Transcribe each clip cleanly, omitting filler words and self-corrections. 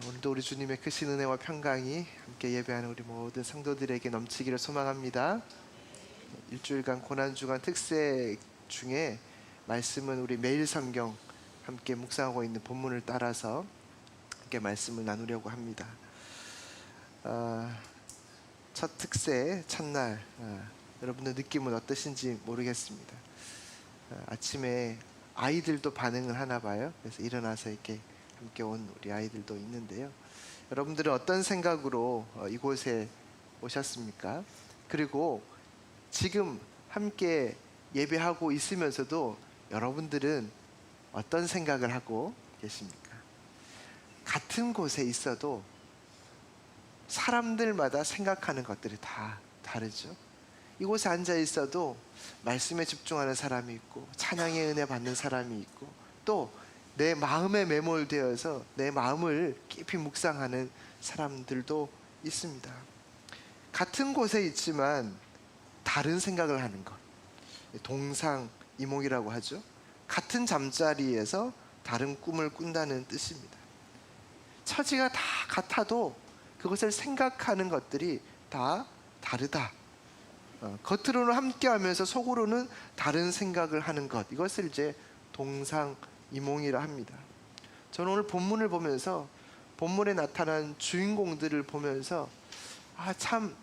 오늘도 우리 주님의 크신 은혜와 평강이 함께 예배하는 우리 모든 성도들에게 넘치기를 소망합니다. 일주일간 고난주간 특세 중에 말씀은 우리 매일 성경 함께 묵상하고 있는 본문을 따라서 함께 말씀을 나누려고 합니다. 첫 특세 첫날 여러분들 느낌은 어떠신지 모르겠습니다. 아침에 아이들도 반응을 하나 봐요. 그래서 일어나서 이렇게 함께 온 우리 아이들도 있는데요. 여러분들은 어떤 생각으로 이곳에 오셨습니까? 그리고 지금 함께 예배하고 있으면서도 여러분들은 어떤 생각을 하고 계십니까? 같은 곳에 있어도 사람들마다 생각하는 것들이 다 다르죠. 이곳에 앉아 있어도 말씀에 집중하는 사람이 있고 찬양의 은혜 받는 사람이 있고 또 내 마음에 매몰되어서 내 마음을 깊이 묵상하는 사람들도 있습니다. 같은 곳에 있지만 다른 생각을 하는 것, 동상이몽이라고 하죠. 같은 잠자리에서 다른 꿈을 꾼다는 뜻입니다. 처지가 다 같아도 그것을 생각하는 것들이 다 다르다. 겉으로는 함께하면서 속으로는 다른 생각을 하는 것, 이것을 이제 동상이몽이라 합니다. 저는 오늘 본문을 보면서 본문에 나타난 주인공들을 보면서 참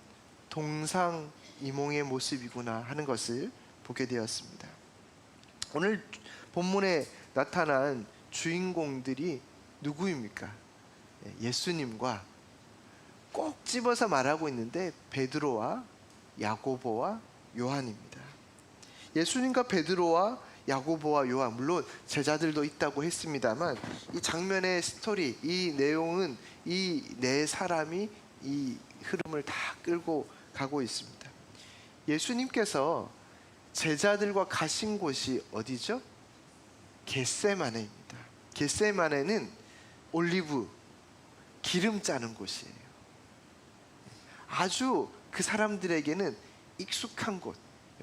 동상이몽의 모습이구나 하는 것을 보게 되었습니다. 오늘 본문에 나타난 주인공들이 누구입니까? 예수님과 꼭 집어서 말하고 있는데 베드로와 야고보와 요한입니다. 예수님과 베드로와 야고보와 요한, 물론 제자들도 있다고 했습니다만 이 장면의 스토리, 이 내용은 이 네 사람이 이 흐름을 다 끌고 가고 있습니다. 예수님께서 제자들과 가신 곳이 어디죠? 겟세마네입니다. 겟세마네는 올리브, 기름 짜는 곳이에요. 아주 그 사람들에게는 익숙한 곳,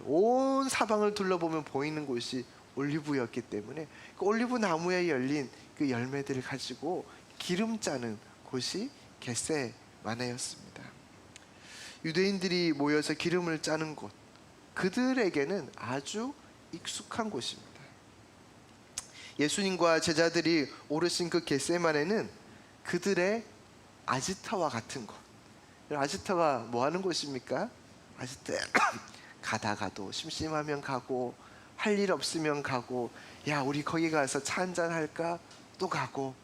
온 사방을 둘러보면 보이는 곳이 올리브였기 때문에 그 올리브 나무에 열린 그 열매들을 가지고 기름 짜는 곳이 겟세마네였습니다. 유대인들이 모여서 기름을 짜는 곳, 그들에게는 아주 익숙한 곳입니다. 예수님과 제자들이 오르신 그 겟세마네는 그들의 아지트와 같은 곳. 아지트가 뭐 하는 곳입니까? 아지트 가다가도 심심하면 가고 할 일 없으면 가고, 야 우리 거기 가서 차 한잔 할까? 또 가고,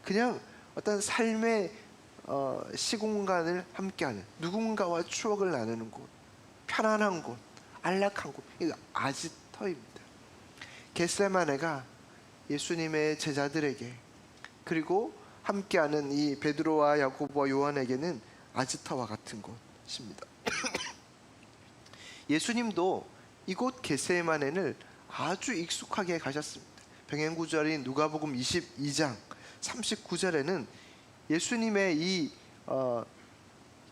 그냥 어떤 삶의 시공간을 함께하는, 누군가와 추억을 나누는 곳, 편안한 곳, 안락한 곳, 이거 아지터입니다. 겟세마네가 예수님의 제자들에게, 그리고 함께하는 이 베드로와 야고보와 요한에게는 아지터와 같은 곳입니다. 예수님도 이곳 겟세마네를 아주 익숙하게 가셨습니다. 병행구절인 누가복음 22장 39절에는 예수님의 이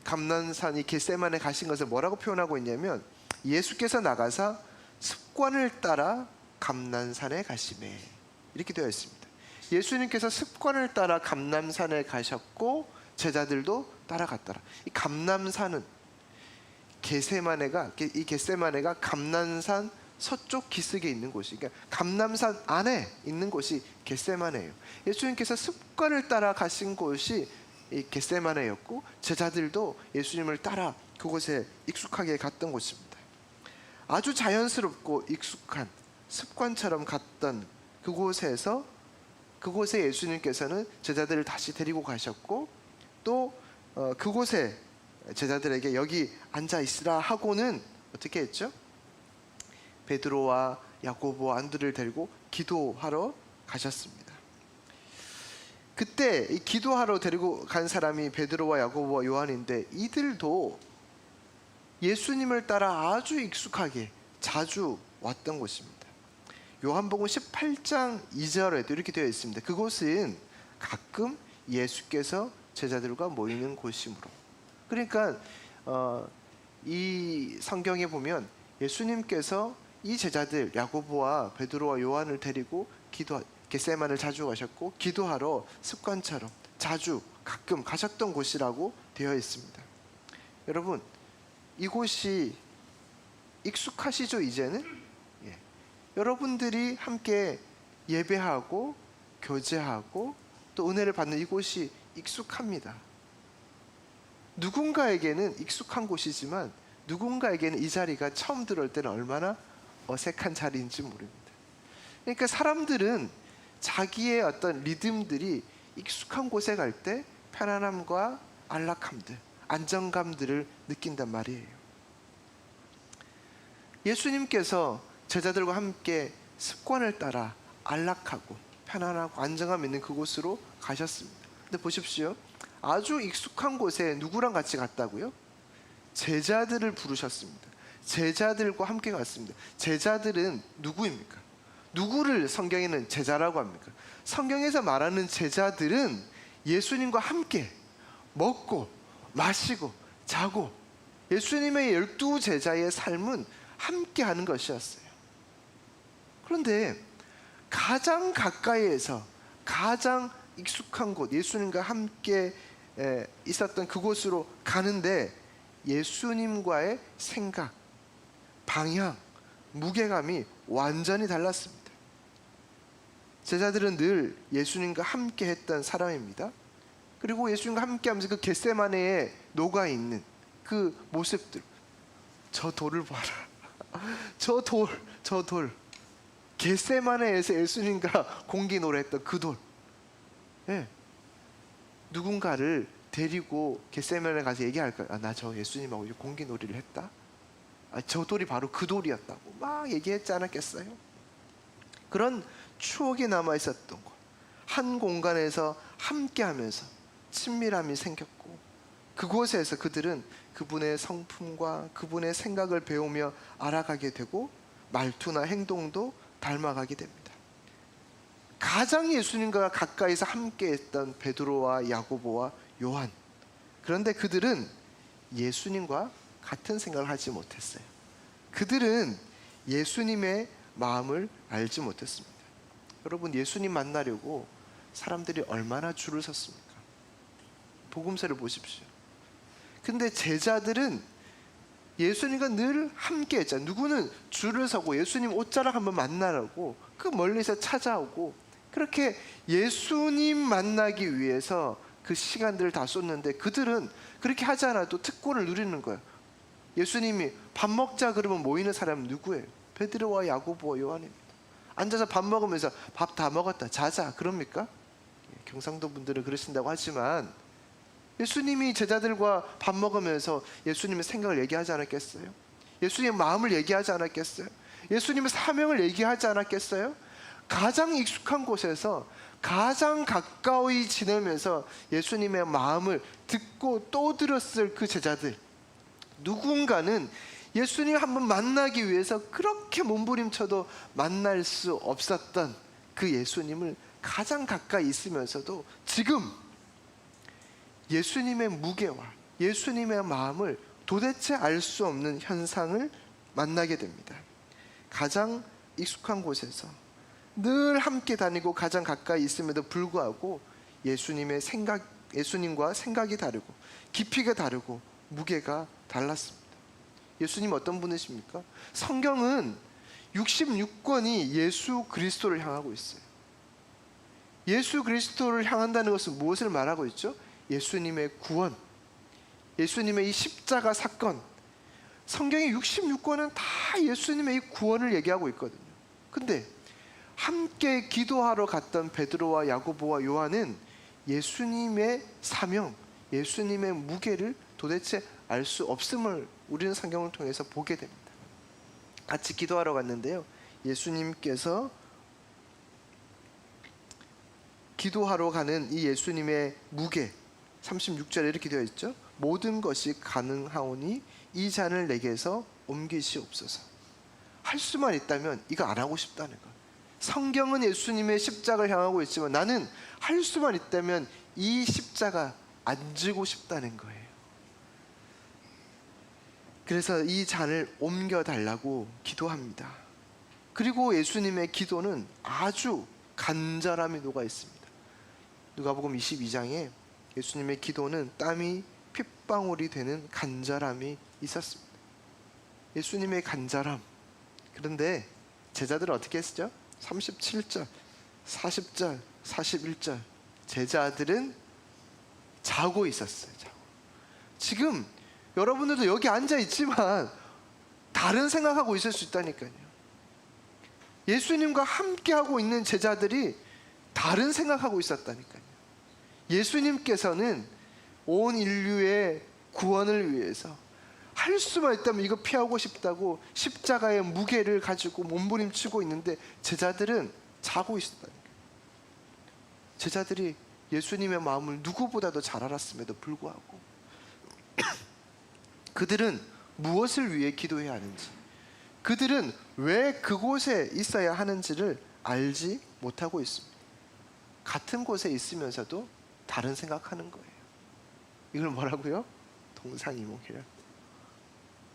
감난산, 이 겟세마네 가신 것을 뭐라고 표현하고 있냐면, 예수께서 나가사 습관을 따라 감난산에 가시매, 이렇게 되어 있습니다. 예수님께서 습관을 따라 감난산에 가셨고 제자들도 따라갔더라. 이 감난산은 이 겟세마네가 감난산 서쪽 기슭에 있는 곳이, 그러니까 감난산 안에 있는 곳이 겟세마네예요. 예수님께서 습관을 따라 가신 곳이 이 겟세마네였고 제자들도 예수님을 따라 그곳에 익숙하게 갔던 곳입니다. 아주 자연스럽고 익숙한 습관처럼 갔던 그곳에 예수님께서는 제자들을 다시 데리고 가셨고, 또 그곳에 제자들에게 여기 앉아 있으라 하고는 어떻게 했죠? 베드로와 야고보와 안드레를 데리고 기도하러 가셨습니다. 그때 이 기도하러 데리고 간 사람이 베드로와 야고보와 요한인데, 이들도 예수님을 따라 아주 익숙하게 자주 왔던 곳입니다. 요한복음 18장 2절에도 이렇게 되어 있습니다. 그곳은 가끔 예수께서 제자들과 모이는 곳이므로. 그러니까 이 성경에 보면 예수님께서 이 제자들 야고보와 베드로와 요한을 데리고 겟세마네를 자주 가셨고 기도하러 습관처럼 자주 가끔 가셨던 곳이라고 되어 있습니다. 여러분, 이곳이 익숙하시죠? 이제는 여러분들이 함께 예배하고 교제하고 또 은혜를 받는 이곳이 익숙합니다. 누군가에게는 익숙한 곳이지만 누군가에게는 이 자리가 처음 들어올 때는 얼마나 어색한 자리인지 모릅니다. 그러니까 사람들은 자기의 어떤 리듬들이 익숙한 곳에 갈 때 편안함과 안락함들, 안정감들을 느낀단 말이에요. 예수님께서 제자들과 함께 습관을 따라 안락하고 편안하고 안정감 있는 그곳으로 가셨습니다. 근데 보십시오. 아주 익숙한 곳에 누구랑 같이 갔다고요? 제자들을 부르셨습니다. 제자들과 함께 갔습니다. 제자들은 누구입니까? 누구를 성경에는 제자라고 합니까? 성경에서 말하는 제자들은 예수님과 함께 먹고 마시고 자고, 예수님의 12제자의 삶은 함께 하는 것이었어요. 그런데 가장 가까이에서 가장 익숙한 곳, 예수님과 함께 있었던 그곳으로 가는데 예수님과의 생각, 방향, 무게감이 완전히 달랐습니다. 제자들은 늘 예수님과 함께 했던 사람입니다. 그리고 예수님과 함께 하면서 그 겟세마네에 녹아있는 그 모습들, 저 돌을 봐라. 저 돌. 겟세마네에서 예수님과 공기 노래했던 그 돌. 누군가를 데리고 겟세마네 가서 얘기할까요? 나 저 예수님하고 공기 놀이를 했다. 저 돌이 바로 그 돌이었다고 막 얘기했지 않았겠어요? 그런 추억이 남아 있었던 곳, 한 공간에서 함께하면서 친밀함이 생겼고, 그곳에서 그들은 그분의 성품과 그분의 생각을 배우며 알아가게 되고 말투나 행동도 닮아가게 됩니다. 가장 예수님과 가까이서 함께했던 베드로와 야고보와 요한, 그런데 그들은 예수님과 같은 생각을 하지 못했어요. 그들은 예수님의 마음을 알지 못했습니다. 여러분, 예수님 만나려고 사람들이 얼마나 줄을 섰습니까? 복음서를 보십시오. 근데 제자들은 예수님과 늘 함께 했잖아요. 누구는 줄을 서고 예수님 옷자락 한번 만나라고 그 멀리서 찾아오고, 그렇게 예수님 만나기 위해서 그 시간들을 다 쏟는데 그들은 그렇게 하지 않아도 특권을 누리는 거예요. 예수님이 밥 먹자 그러면 모이는 사람은 누구예요? 베드로와 야고보와 요한입니다. 앉아서 밥 먹으면서 밥 다 먹었다 자자 그럽니까? 경상도 분들은 그러신다고 하지만 예수님이 제자들과 밥 먹으면서 예수님의 생각을 얘기하지 않았겠어요? 예수님의 마음을 얘기하지 않았겠어요? 예수님의 사명을 얘기하지 않았겠어요? 가장 익숙한 곳에서 가장 가까이 지내면서 예수님의 마음을 듣고 또 들었을 그 제자들, 누군가는 예수님 한번 만나기 위해서 그렇게 몸부림쳐도 만날 수 없었던 그 예수님을 가장 가까이 있으면서도 지금 예수님의 무게와 예수님의 마음을 도대체 알 수 없는 현상을 만나게 됩니다. 가장 익숙한 곳에서 늘 함께 다니고 가장 가까이 있음에도 불구하고 예수님과 생각이 다르고 깊이가 다르고 무게가 달랐습니다. 예수님 어떤 분이십니까? 성경은 66권이 예수 그리스도를 향하고 있어요. 예수 그리스도를 향한다는 것은 무엇을 말하고 있죠? 예수님의 구원, 예수님의 이 십자가 사건, 성경의 66권은 다 예수님의 이 구원을 얘기하고 있거든요. 근데 함께 기도하러 갔던 베드로와 야고보와 요한은 예수님의 사명, 예수님의 무게를 도대체 알 수 없음을 우리는 성경을 통해서 보게 됩니다. 같이 기도하러 갔는데요, 예수님께서 기도하러 가는 이 예수님의 무게, 36절에 이렇게 되어 있죠. 모든 것이 가능하오니 이 잔을 내게서 옮기시옵소서. 할 수만 있다면 이거 안 하고 싶다는 거. 성경은 예수님의 십자가를 향하고 있지만 나는 할 수만 있다면 이 십자가 안 지고 싶다는 거예요. 그래서 이 잔을 옮겨달라고 기도합니다. 그리고 예수님의 기도는 아주 간절함이 녹아 있습니다. 누가복음 22장에 예수님의 기도는 땀이 핏방울이 되는 간절함이 있었습니다. 예수님의 간절함. 그런데 제자들은 어떻게 했죠? 37절, 40절, 41절 제자들은 자고 있었어요. 자고. 지금 여러분들도 여기 앉아 있지만 다른 생각하고 있을 수 있다니까요. 예수님과 함께하고 있는 제자들이 다른 생각하고 있었다니까요. 예수님께서는 온 인류의 구원을 위해서 할 수만 있다면 이거 피하고 싶다고 십자가의 무게를 가지고 몸부림치고 있는데 제자들은 자고 있었다니까요. 제자들이 예수님의 마음을 누구보다도 잘 알았음에도 불구하고 그들은 무엇을 위해 기도해야 하는지, 그들은 왜 그곳에 있어야 하는지를 알지 못하고 있습니다. 같은 곳에 있으면서도 다른 생각하는 거예요. 이걸 뭐라고요? 동상이몽이에요.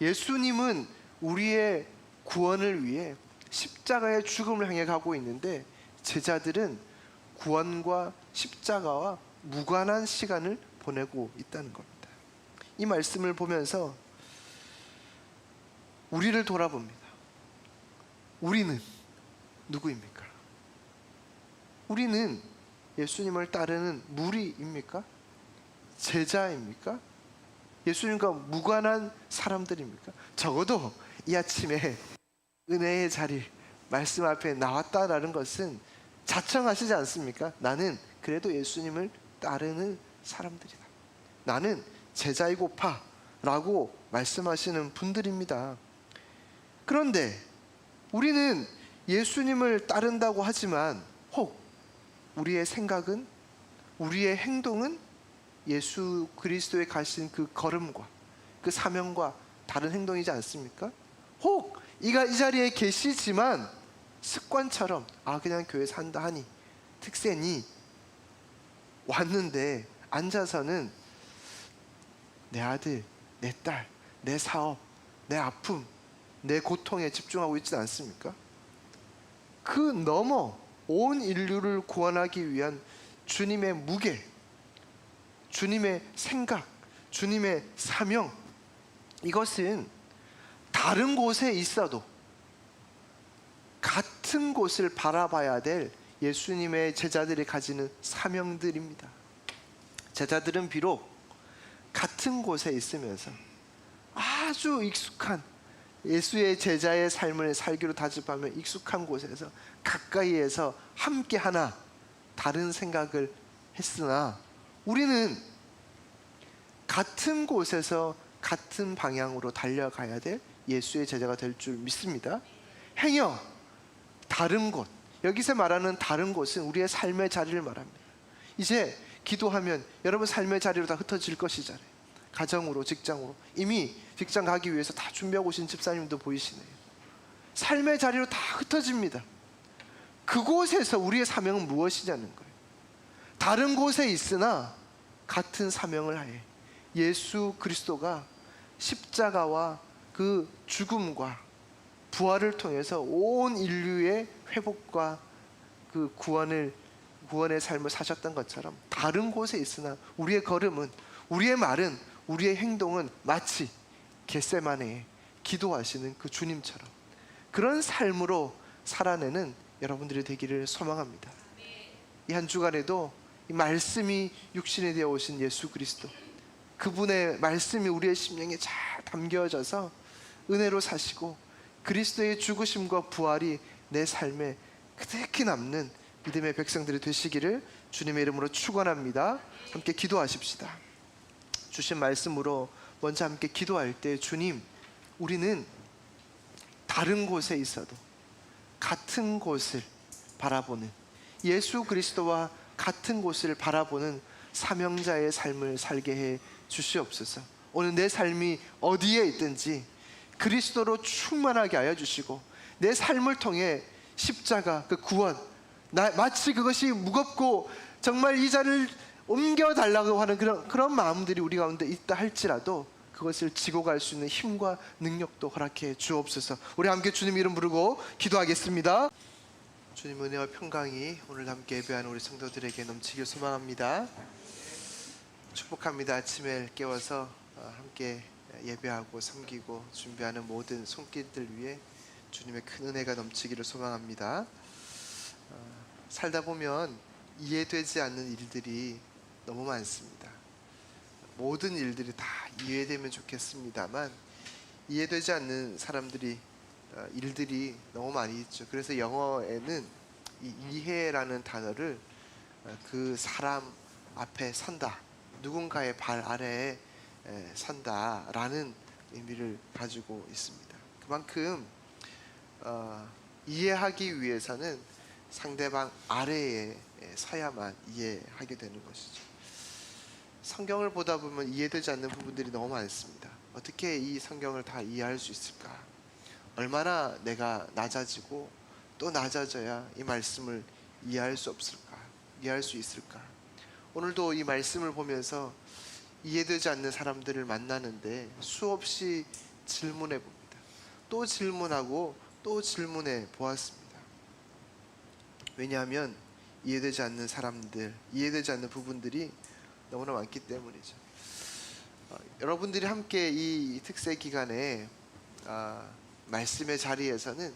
예수님은 우리의 구원을 위해 십자가의 죽음을 향해 가고 있는데 제자들은 구원과 십자가와 무관한 시간을 보내고 있다는 겁니다. 이 말씀을 보면서 우리를 돌아봅니다. 우리는 누구입니까? 우리는 예수님을 따르는 무리입니까? 제자입니까? 예수님과 무관한 사람들입니까? 적어도 이 아침에 은혜의 자리, 말씀 앞에 나왔다라는 것은 자청하시지 않습니까? 나는 그래도 예수님을 따르는 사람들이다. 나는 제자이고파 라고 말씀하시는 분들입니다. 그런데 우리는 예수님을 따른다고 하지만 혹 우리의 생각은, 우리의 행동은 예수 그리스도에 가신 그 걸음과 그 사명과 다른 행동이지 않습니까? 혹 이가 이 자리에 계시지만 습관처럼 그냥 교회에서 한다 하니 특세니 왔는데 앉아서는 내 아들, 내 딸, 내 사업, 내 아픔, 내 고통에 집중하고 있지 않습니까? 그 너머 온 인류를 구원하기 위한 주님의 무게, 주님의 생각, 주님의 사명, 이것은 다른 곳에 있어도 같은 곳을 바라봐야 될 예수님의 제자들이 가지는 사명들입니다. 제자들은 비록 같은 곳에 있으면서 아주 익숙한 예수의 제자의 삶을 살기로 다짐하며 익숙한 곳에서 가까이에서 함께 하나 다른 생각을 했으나 우리는 같은 곳에서 같은 방향으로 달려가야 될 예수의 제자가 될 줄 믿습니다. 행여 다른 곳, 여기서 말하는 다른 곳은 우리의 삶의 자리를 말합니다. 이제 기도하면 여러분 삶의 자리로 다 흩어질 것이잖아요. 가정으로, 직장으로. 이미 직장 가기 위해서 다 준비하고 오신 집사님도 보이시네요. 삶의 자리로 다 흩어집니다. 그곳에서 우리의 사명은 무엇이냐는 거예요. 다른 곳에 있으나 같은 사명을 하에 예수 그리스도가 십자가와 그 죽음과 부활을 통해서 온 인류의 회복과 그 구원의 삶을 사셨던 것처럼 다른 곳에 있으나 우리의 걸음은, 우리의 말은, 우리의 행동은 마치 겟세마네에 기도하시는 그 주님처럼 그런 삶으로 살아내는 여러분들이 되기를 소망합니다. 이 한 주간에도 이 말씀이 육신이 되어 오신 예수 그리스도, 그분의 말씀이 우리의 심령에 잘 담겨져서 은혜로 사시고 그리스도의 죽으심과 부활이 내 삶에 그득히 남는 믿음의 백성들이 되시기를 주님의 이름으로 축원합니다. 함께 기도하십시다. 주신 말씀으로 먼저 함께 기도할 때 주님, 우리는 다른 곳에 있어도 같은 곳을 바라보는, 예수 그리스도와 같은 곳을 바라보는 사명자의 삶을 살게 해 주시옵소서. 오늘 내 삶이 어디에 있든지 그리스도로 충만하게 하여 주시고 내 삶을 통해 십자가, 그 구원, 마치 그것이 무겁고 정말 이 자를 옮겨달라고 하는 그런 마음들이 우리 가운데 있다 할지라도 그것을 지고 갈 수 있는 힘과 능력도 허락해 주옵소서. 우리 함께 주님 이름 부르고 기도하겠습니다. 주님 은혜와 평강이 오늘 함께 예배하는 우리 성도들에게 넘치길 소망합니다. 축복합니다. 아침에 깨워서 함께 예배하고 섬기고 준비하는 모든 손길들 위해 주님의 큰 은혜가 넘치기를 소망합니다. 살다 보면 이해되지 않는 일들이 너무 많습니다. 모든 일들이 다 이해되면 좋겠습니다만 이해되지 않는 일들이 너무 많이 있죠. 그래서 영어에는 이 이해라는 단어를 그 사람 앞에 선다, 누군가의 발 아래에 선다라는 의미를 가지고 있습니다. 그만큼 이해하기 위해서는 상대방 아래에 서야만 이해하게 되는 것이죠. 성경을 보다 보면 이해되지 않는 부분들이 너무 많습니다. 어떻게 이 성경을 다 이해할 수 있을까? 얼마나 내가 낮아지고 또 낮아져야 이 말씀을 이해할 수 있을까? 오늘도 이 말씀을 보면서 이해되지 않는 사람들을 만나는데 수없이 질문해 봅니다. 또 질문하고 또 질문해 보았습니다. 왜냐하면 이해되지 않는 사람들, 이해되지 않는 부분들이 너무나 많기 때문이죠. 여러분들이 함께 이 특세 기간에 말씀의 자리에서는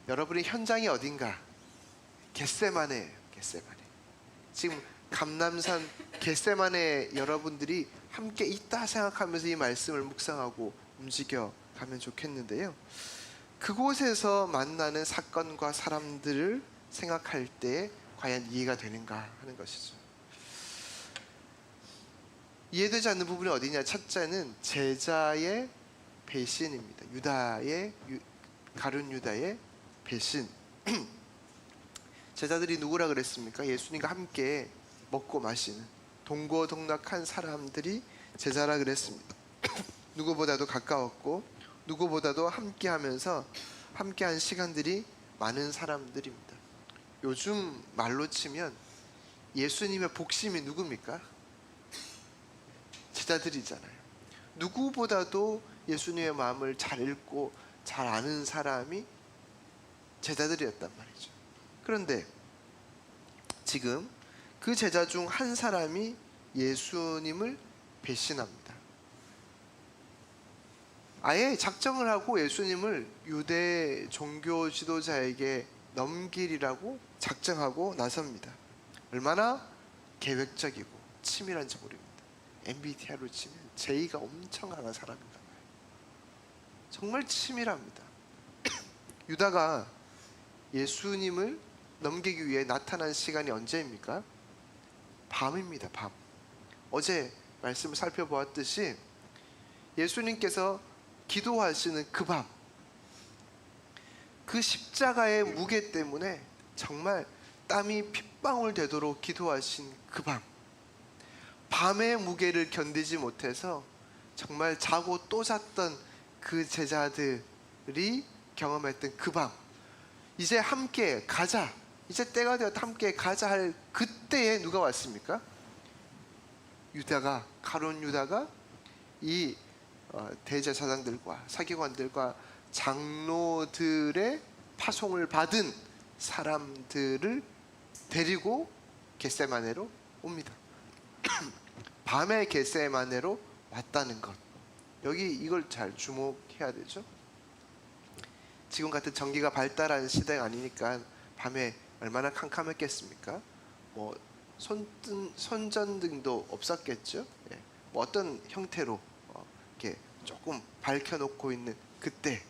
여러분의 현장이 어딘가? 겟세마네예요. 겟세마네. 지금 감람산 겟세마네 여러분들이 함께 있다 생각하면서 이 말씀을 묵상하고 움직여 가면 좋겠는데요. 그곳에서 만나는 사건과 사람들을 생각할 때 과연 이해가 되는가 하는 것이죠. 이해되지 않는 부분이 어디냐? 첫째는 제자의 배신입니다. 가룟 유다의 배신. 제자들이 누구라 그랬습니까? 예수님과 함께 먹고 마시는 동고동락한 사람들이 제자라 그랬습니다. 누구보다도 가까웠고 누구보다도 함께하면서 함께한 시간들이 많은 사람들입니다. 요즘 말로 치면 예수님의 복심이 누굽니까? 제자들이잖아요. 누구보다도 예수님의 마음을 잘 읽고 잘 아는 사람이 제자들이었단 말이죠. 그런데 지금 그 제자 중 한 사람이 예수님을 배신합니다. 아예 작정을 하고 예수님을 유대 종교 지도자에게 넘기리라고 작정하고 나섭니다. 얼마나 계획적이고 치밀한지 모릅니다. MBTI로 치면 J가 엄청 강한 사람인가 봐요. 정말 치밀합니다. 유다가 예수님을 넘기기 위해 나타난 시간이 언제입니까? 밤입니다. 밤. 어제 말씀을 살펴보았듯이 예수님께서 기도하시는 그 밤, 그 십자가의 무게 때문에 정말 땀이 핏방울 되도록 기도하신 그 밤, 밤의 무게를 견디지 못해서 정말 자고 또 잤던 그 제자들이 경험했던 그 밤, 이제 함께 가자, 이제 때가 되었다, 함께 가자 할 그때에 누가 왔습니까? 가룟 유다가 이 대제사장들과 서기관들과 장로들의 파송을 받은 사람들을 데리고 겟세마네로 옵니다. 밤에 겟세마네로 왔다는 것, 여기 이걸 잘 주목해야 되죠. 지금 같은 전기가 발달한 시대가 아니니까 밤에 얼마나 캄캄했겠습니까? 뭐 손전등도 없었겠죠. 뭐 어떤 형태로 이렇게 조금 밝혀놓고 있는 그때,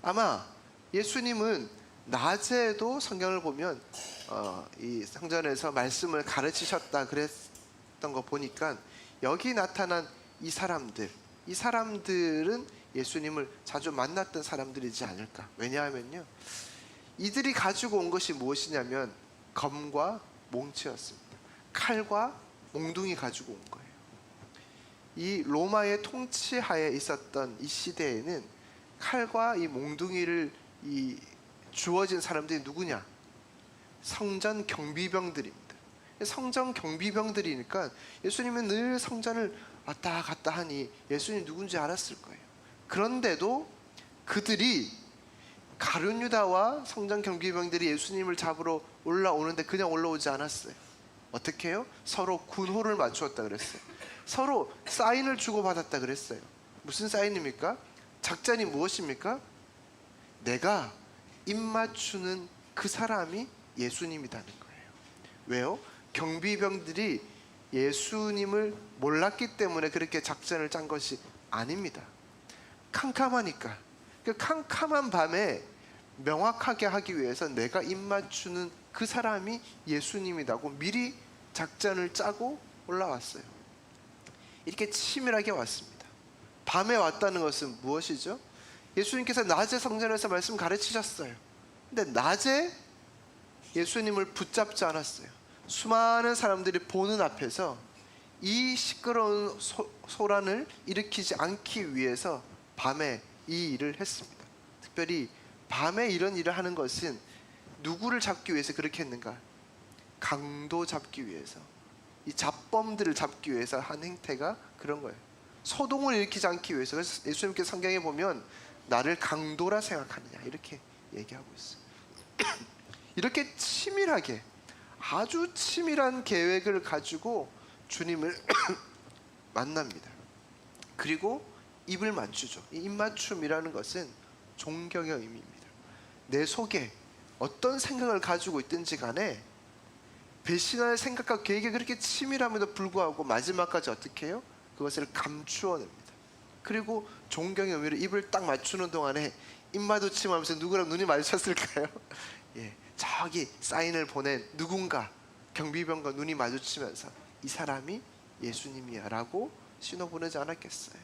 아마 예수님은 낮에도 성경을 보면 이 성전에서 말씀을 가르치셨다 그랬던 거 보니까 여기 나타난 이 사람들은 예수님을 자주 만났던 사람들이지 않을까. 왜냐하면요, 이들이 가지고 온 것이 무엇이냐면 검과 몽치였습니다. 칼과 몽둥이 가지고 온 거예요. 이 로마의 통치하에 있었던 이 시대에는 칼과 이 몽둥이를 주어진 사람들이 누구냐? 성전 경비병들입니다. 성전 경비병들이니까 예수님은 늘 성전을 왔다 갔다 하니 예수님이 누군지 알았을 거예요. 그런데도 그들이 가룟 유다와 성전 경비병들이 예수님을 잡으러 올라오는데 그냥 올라오지 않았어요. 어떻게 해요? 서로 군호를 맞추었다 그랬어요. 서로 사인을 주고받았다 그랬어요. 무슨 사인입니까? 작전이 무엇입니까? 내가 입맞추는 그 사람이 예수님이라는 거예요. 왜요? 경비병들이 예수님을 몰랐기 때문에 그렇게 작전을 짠 것이 아닙니다. 캄캄하니까, 그 캄캄한 밤에 명확하게 하기 위해서 내가 입맞추는 그 사람이 예수님이라고 미리 작전을 짜고 올라왔어요. 이렇게 치밀하게 왔습니다. 밤에 왔다는 것은 무엇이죠? 예수님께서 낮에 성전에서 말씀 가르치셨어요. 근데 낮에 예수님을 붙잡지 않았어요. 수많은 사람들이 보는 앞에서 이 시끄러운 소란을 일으키지 않기 위해서 밤에 이 일을 했습니다. 특별히 밤에 이런 일을 하는 것은 누구를 잡기 위해서 그렇게 했는가? 강도 잡기 위해서, 이 잡범들을 잡기 위해서 한 행태가 그런 거예요. 소동을 일으키지 않기 위해서. 그래서 예수님께서 성경에 보면 나를 강도라 생각하느냐 이렇게 얘기하고 있어요. 이렇게 치밀하게, 아주 치밀한 계획을 가지고 주님을 만납니다. 그리고 입을 맞추죠. 이 입맞춤이라는 것은 존경의 의미입니다. 내 속에 어떤 생각을 가지고 있든지 간에 배신할 생각과 계획이 그렇게 치밀함에도 불구하고 마지막까지 어떻게 해요? 그것을 감추어냅니다. 그리고 존경의 의미로 입을 딱 맞추는 동안에 입 마주침하면서 누구랑 눈이 마주쳤을까요? 예, 저기 사인을 보낸 누군가 경비병과 눈이 마주치면서 이 사람이 예수님이야 라고 신호 보내지 않았겠어요?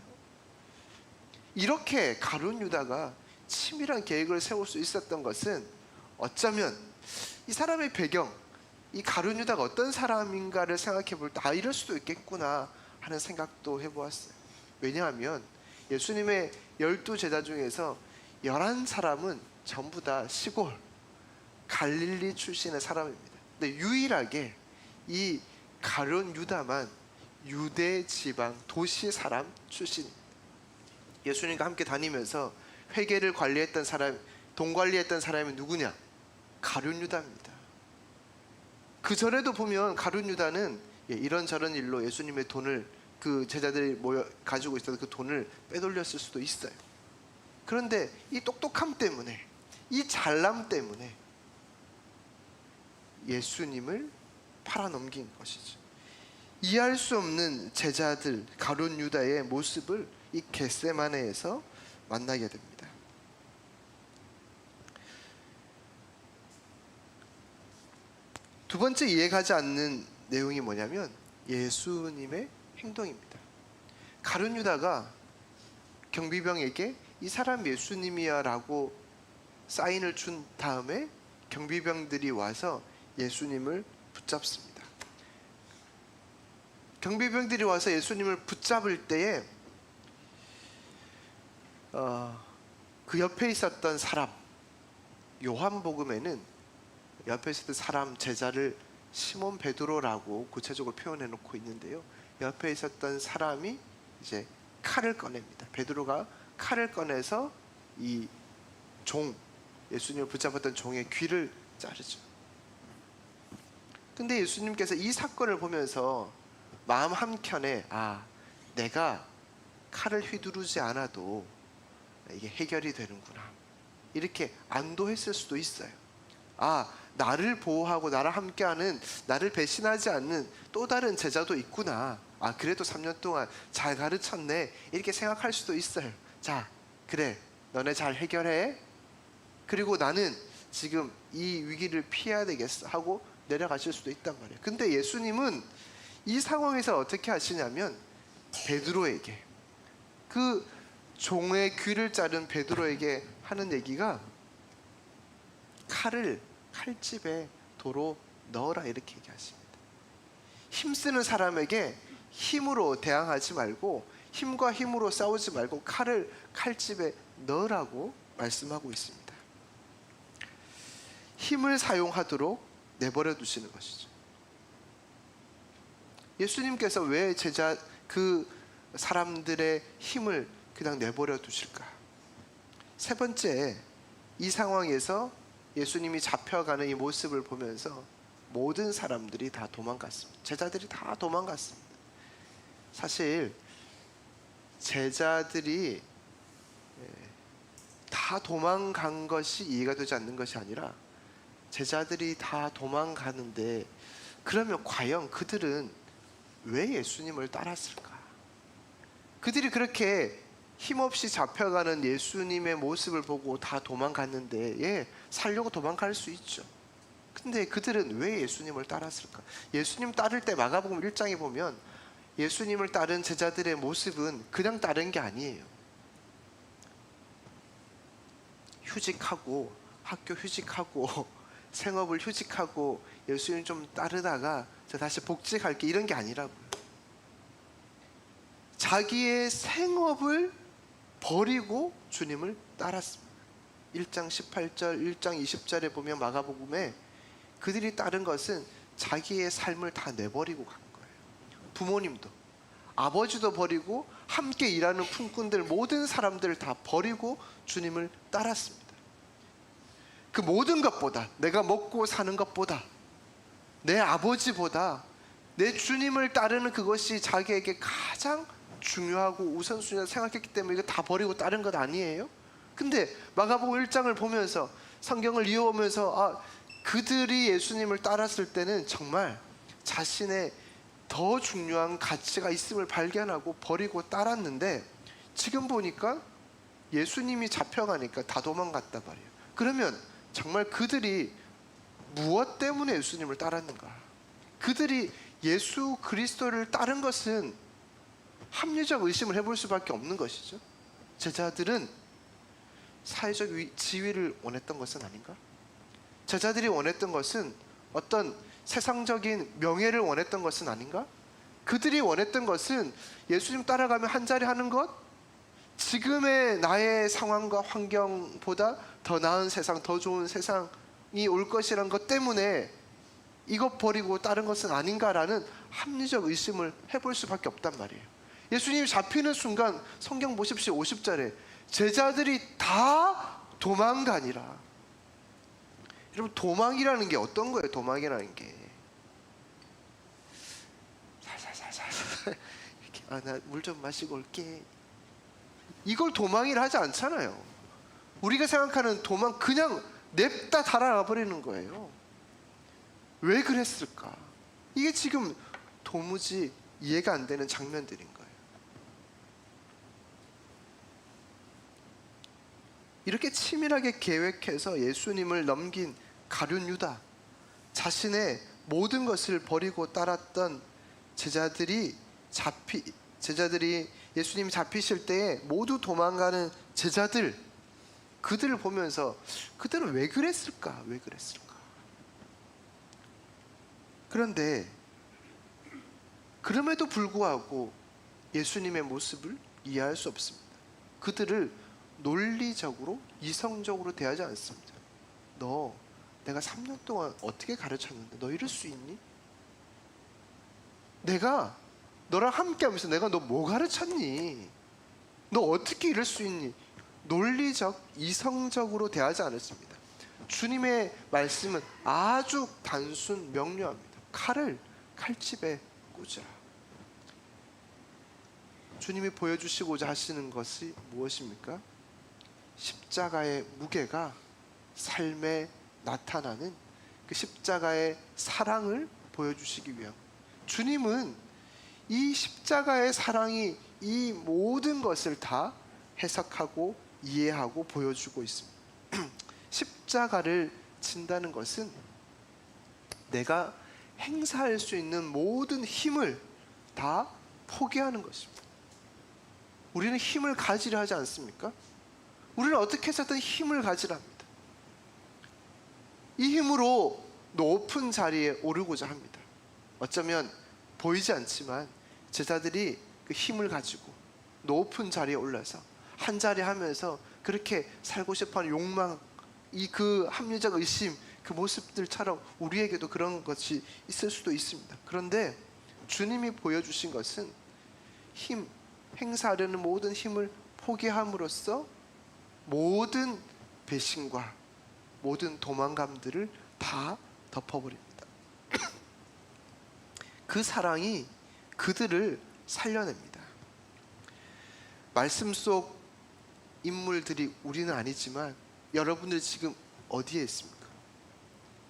이렇게 가룟 유다가 치밀한 계획을 세울 수 있었던 것은 어쩌면 이 사람의 배경, 이 가룟 유다가 어떤 사람인가를 생각해 볼 때 이럴 수도 있겠구나 하는 생각도 해보았어요. 왜냐하면 예수님의 12제자 중에서 11사람은 전부 다 시골 갈릴리 출신의 사람입니다. 근데 유일하게 이 가룟 유다만 유대 지방 도시 사람 출신입니다. 예수님과 함께 다니면서 회계를 관리했던 사람, 돈 관리했던 사람이 누구냐? 가룟 유다입니다. 그 전에도 보면 가룟 유다는 이런저런 일로 예수님의 돈을, 그 제자들이 모여 가지고 있어서 그 돈을 빼돌렸을 수도 있어요. 그런데 이 똑똑함 때문에, 이 잘남 때문에 예수님을 팔아넘긴 것이죠. 이해할 수 없는 제자들 가룟 유다의 모습을 이 겟세마네에서 만나게 됩니다. 두 번째 이해가지 않는 내용이 뭐냐면 예수님의 행동입니다. 가룟 유다가 경비병에게 이 사람 예수님이야 라고 사인을 준 다음에 경비병들이 와서 예수님을 붙잡습니다. 경비병들이 와서 예수님을 붙잡을 때에 그 옆에 있었던 사람, 요한복음에는 옆에 있었던 사람 제자를 시몬 베드로라고 구체적으로 표현해 놓고 있는데요, 옆에 있었던 사람이 이제 칼을 꺼냅니다. 베드로가 칼을 꺼내서 이 종, 예수님을 붙잡았던 종의 귀를 자르죠. 근데 예수님께서 이 사건을 보면서 마음 한켠에 내가 칼을 휘두르지 않아도 이게 해결이 되는구나, 이렇게 안도했을 수도 있어요. 나를 보호하고 나를 함께하는, 나를 배신하지 않는 또 다른 제자도 있구나, 그래도 3년 동안 잘 가르쳤네, 이렇게 생각할 수도 있어요. 자, 그래, 너네 잘 해결해, 그리고 나는 지금 이 위기를 피해야 되겠어 하고 내려가실 수도 있단 말이에요. 근데 예수님은 이 상황에서 어떻게 하시냐면 베드로에게, 그 종의 귀를 자른 베드로에게 하는 얘기가 칼을 칼집에 도로 넣어라, 이렇게 얘기하십니다. 힘쓰는 사람에게 힘으로 대항하지 말고, 힘과 힘으로 싸우지 말고 칼을 칼집에 넣으라고 말씀하고 있습니다. 힘을 사용하도록 내버려 두시는 것이죠. 예수님께서 왜 그 사람들의 힘을 그냥 내버려 두실까? 세 번째, 이 상황에서 예수님이 잡혀가는 이 모습을 보면서 모든 사람들이 다 도망갔습니다. 제자들이 다 도망갔습니다. 사실 제자들이 다 도망간 것이 이해가 되지 않는 것이 아니라, 제자들이 다 도망가는데 그러면 과연 그들은 왜 예수님을 따랐을까? 그들이 그렇게 힘없이 잡혀가는 예수님의 모습을 보고 다 도망갔는데, 살려고 도망갈 수 있죠. 근데 그들은 왜 예수님을 따랐을까? 예수님 따를 때 마가복음 1장에 보면 예수님을 따른 제자들의 모습은 그냥 따른 게 아니에요. 휴직하고, 학교 휴직하고, 생업을 휴직하고 예수님 좀 따르다가 저 다시 복직할게, 이런 게 아니라고요. 자기의 생업을 버리고 주님을 따랐습니다. 1장 18절, 1장 20절에 보면 마가복음에 그들이 따른 것은 자기의 삶을 다 내버리고 간 거예요. 부모님도, 아버지도 버리고 함께 일하는 품꾼들, 모든 사람들을 다 버리고 주님을 따랐습니다. 그 모든 것보다, 내가 먹고 사는 것보다, 내 아버지보다 내 주님을 따르는 그것이 자기에게 가장 중요하고 우선순위라고 생각했기 때문에 이거 다 버리고 따른 것 아니에요? 근데 마가복음 1장을 보면서, 성경을 이어오면서 그들이 예수님을 따랐을 때는 정말 자신의 더 중요한 가치가 있음을 발견하고 버리고 따랐는데, 지금 보니까 예수님이 잡혀가니까 다 도망갔다 말이에요. 그러면 정말 그들이 무엇 때문에 예수님을 따랐는가? 그들이 예수 그리스도를 따른 것은 합리적 의심을 해볼 수밖에 없는 것이죠. 제자들은 사회적 지위를 원했던 것은 아닌가? 제자들이 원했던 것은 어떤 세상적인 명예를 원했던 것은 아닌가? 그들이 원했던 것은 예수님 따라가면 한 자리 하는 것? 지금의 나의 상황과 환경보다 더 나은 세상, 더 좋은 세상이 올 것이라는 것 때문에 이것 버리고 다른 것은 아닌가라는 합리적 의심을 해볼 수밖에 없단 말이에요. 예수님이 잡히는 순간 성경 보십시오. 50절에 제자들이 다 도망가니라. 여러분, 도망이라는 게 어떤 거예요? 도망이라는 게 살살살살 나 물 좀 마시고 올게, 이걸 도망이라 하지 않잖아요. 우리가 생각하는 도망, 그냥 냅다 달아나 버리는 거예요. 왜 그랬을까? 이게 지금 도무지 이해가 안 되는 장면들인 거예요. 이렇게 치밀하게 계획해서 예수님을 넘긴 가룟 유다, 자신의 모든 것을 버리고 따랐던 제자들이 예수님이 잡히실 때에 모두 도망가는 제자들, 그들을 보면서 그들은 왜 그랬을까? 왜 그랬을까? 그런데 그럼에도 불구하고 예수님의 모습을 이해할 수 없습니다. 그들을 논리적으로, 이성적으로 대하지 않습니다. 너 내가 3년 동안 어떻게 가르쳤는데 너 이럴 수 있니? 내가 너랑 함께 하면서 내가 너 뭐 가르쳤니? 너 어떻게 이럴 수 있니? 논리적, 이성적으로 대하지 않았습니다. 주님의 말씀은 아주 단순 명료합니다. 칼을 칼집에 꽂으라. 주님이 보여주시고자 하시는 것이 무엇입니까? 십자가의 무게가 삶에 나타나는 그 십자가의 사랑을 보여주시기 위함. 주님은 이 십자가의 사랑이 이 모든 것을 다 해석하고 이해하고 보여주고 있습니다. 십자가를 진다는 것은 내가 행사할 수 있는 모든 힘을 다 포기하는 것입니다. 우리는 힘을 가지려 하지 않습니까? 우리는 어떻게 해서든 힘을 가지려 합니다. 이 힘으로 높은 자리에 오르고자 합니다. 어쩌면 보이지 않지만 제자들이 그 힘을 가지고 높은 자리에 올라서 한 자리 하면서 그렇게 살고 싶어하는 욕망, 그 합리적 의심, 그 모습들처럼 우리에게도 그런 것이 있을 수도 있습니다. 그런데 주님이 보여주신 것은 행사하려는 모든 힘을 포기함으로써 모든 배신과 모든 도망감들을 다 덮어버립니다. 그 사랑이 그들을 살려냅니다. 말씀 속 인물들이 우리는 아니지만 여러분들 지금 어디에 있습니까?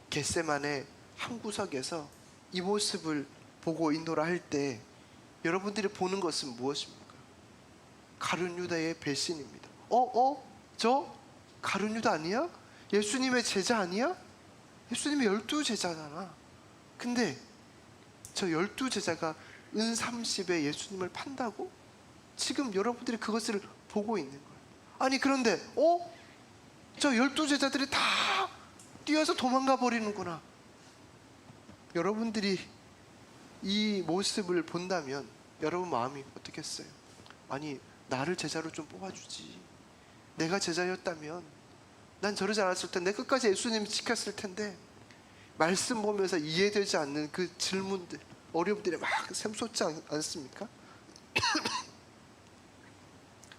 겟세마네 한 구석에서 이 모습을 보고 인도를 할 때 여러분들이 보는 것은 무엇입니까? 가룟 유다의 배신입니다. 저 가룟 유다 아니야? 예수님의 제자 아니야? 예수님의 12제자잖아. 근데 저 12제자가 은 30에 예수님을 판다고? 지금 여러분들이 그것을 보고 있는 거예요. 아니 그런데 저 12제자들이 다 뛰어서 도망가 버리는구나. 여러분들이 이 모습을 본다면 여러분 마음이 어떻겠어요? 아니 나를 제자로 좀 뽑아주지. 내가 제자였다면 난 저러지 않았을 텐데, 끝까지 예수님이 지켰을 텐데. 말씀 보면서 이해되지 않는 그 질문들, 어려움들이 막 샘솟지 않습니까?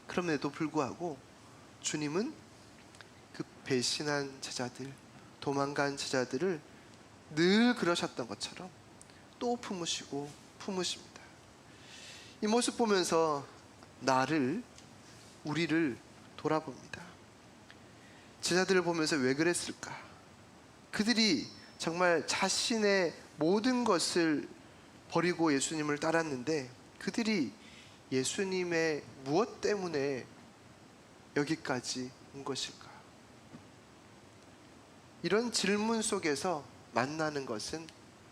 그럼에도 불구하고 주님은 그 배신한 제자들, 도망간 제자들을 늘 그러셨던 것처럼 또 품으십니다. 이 모습 보면서 우리를 돌아봅니다. 제자들을 보면서 왜 그랬을까? 그들이 정말 자신의 모든 것을 버리고 예수님을 따랐는데 그들이 예수님의 무엇 때문에 여기까지 온 것일까? 이런 질문 속에서 만나는 것은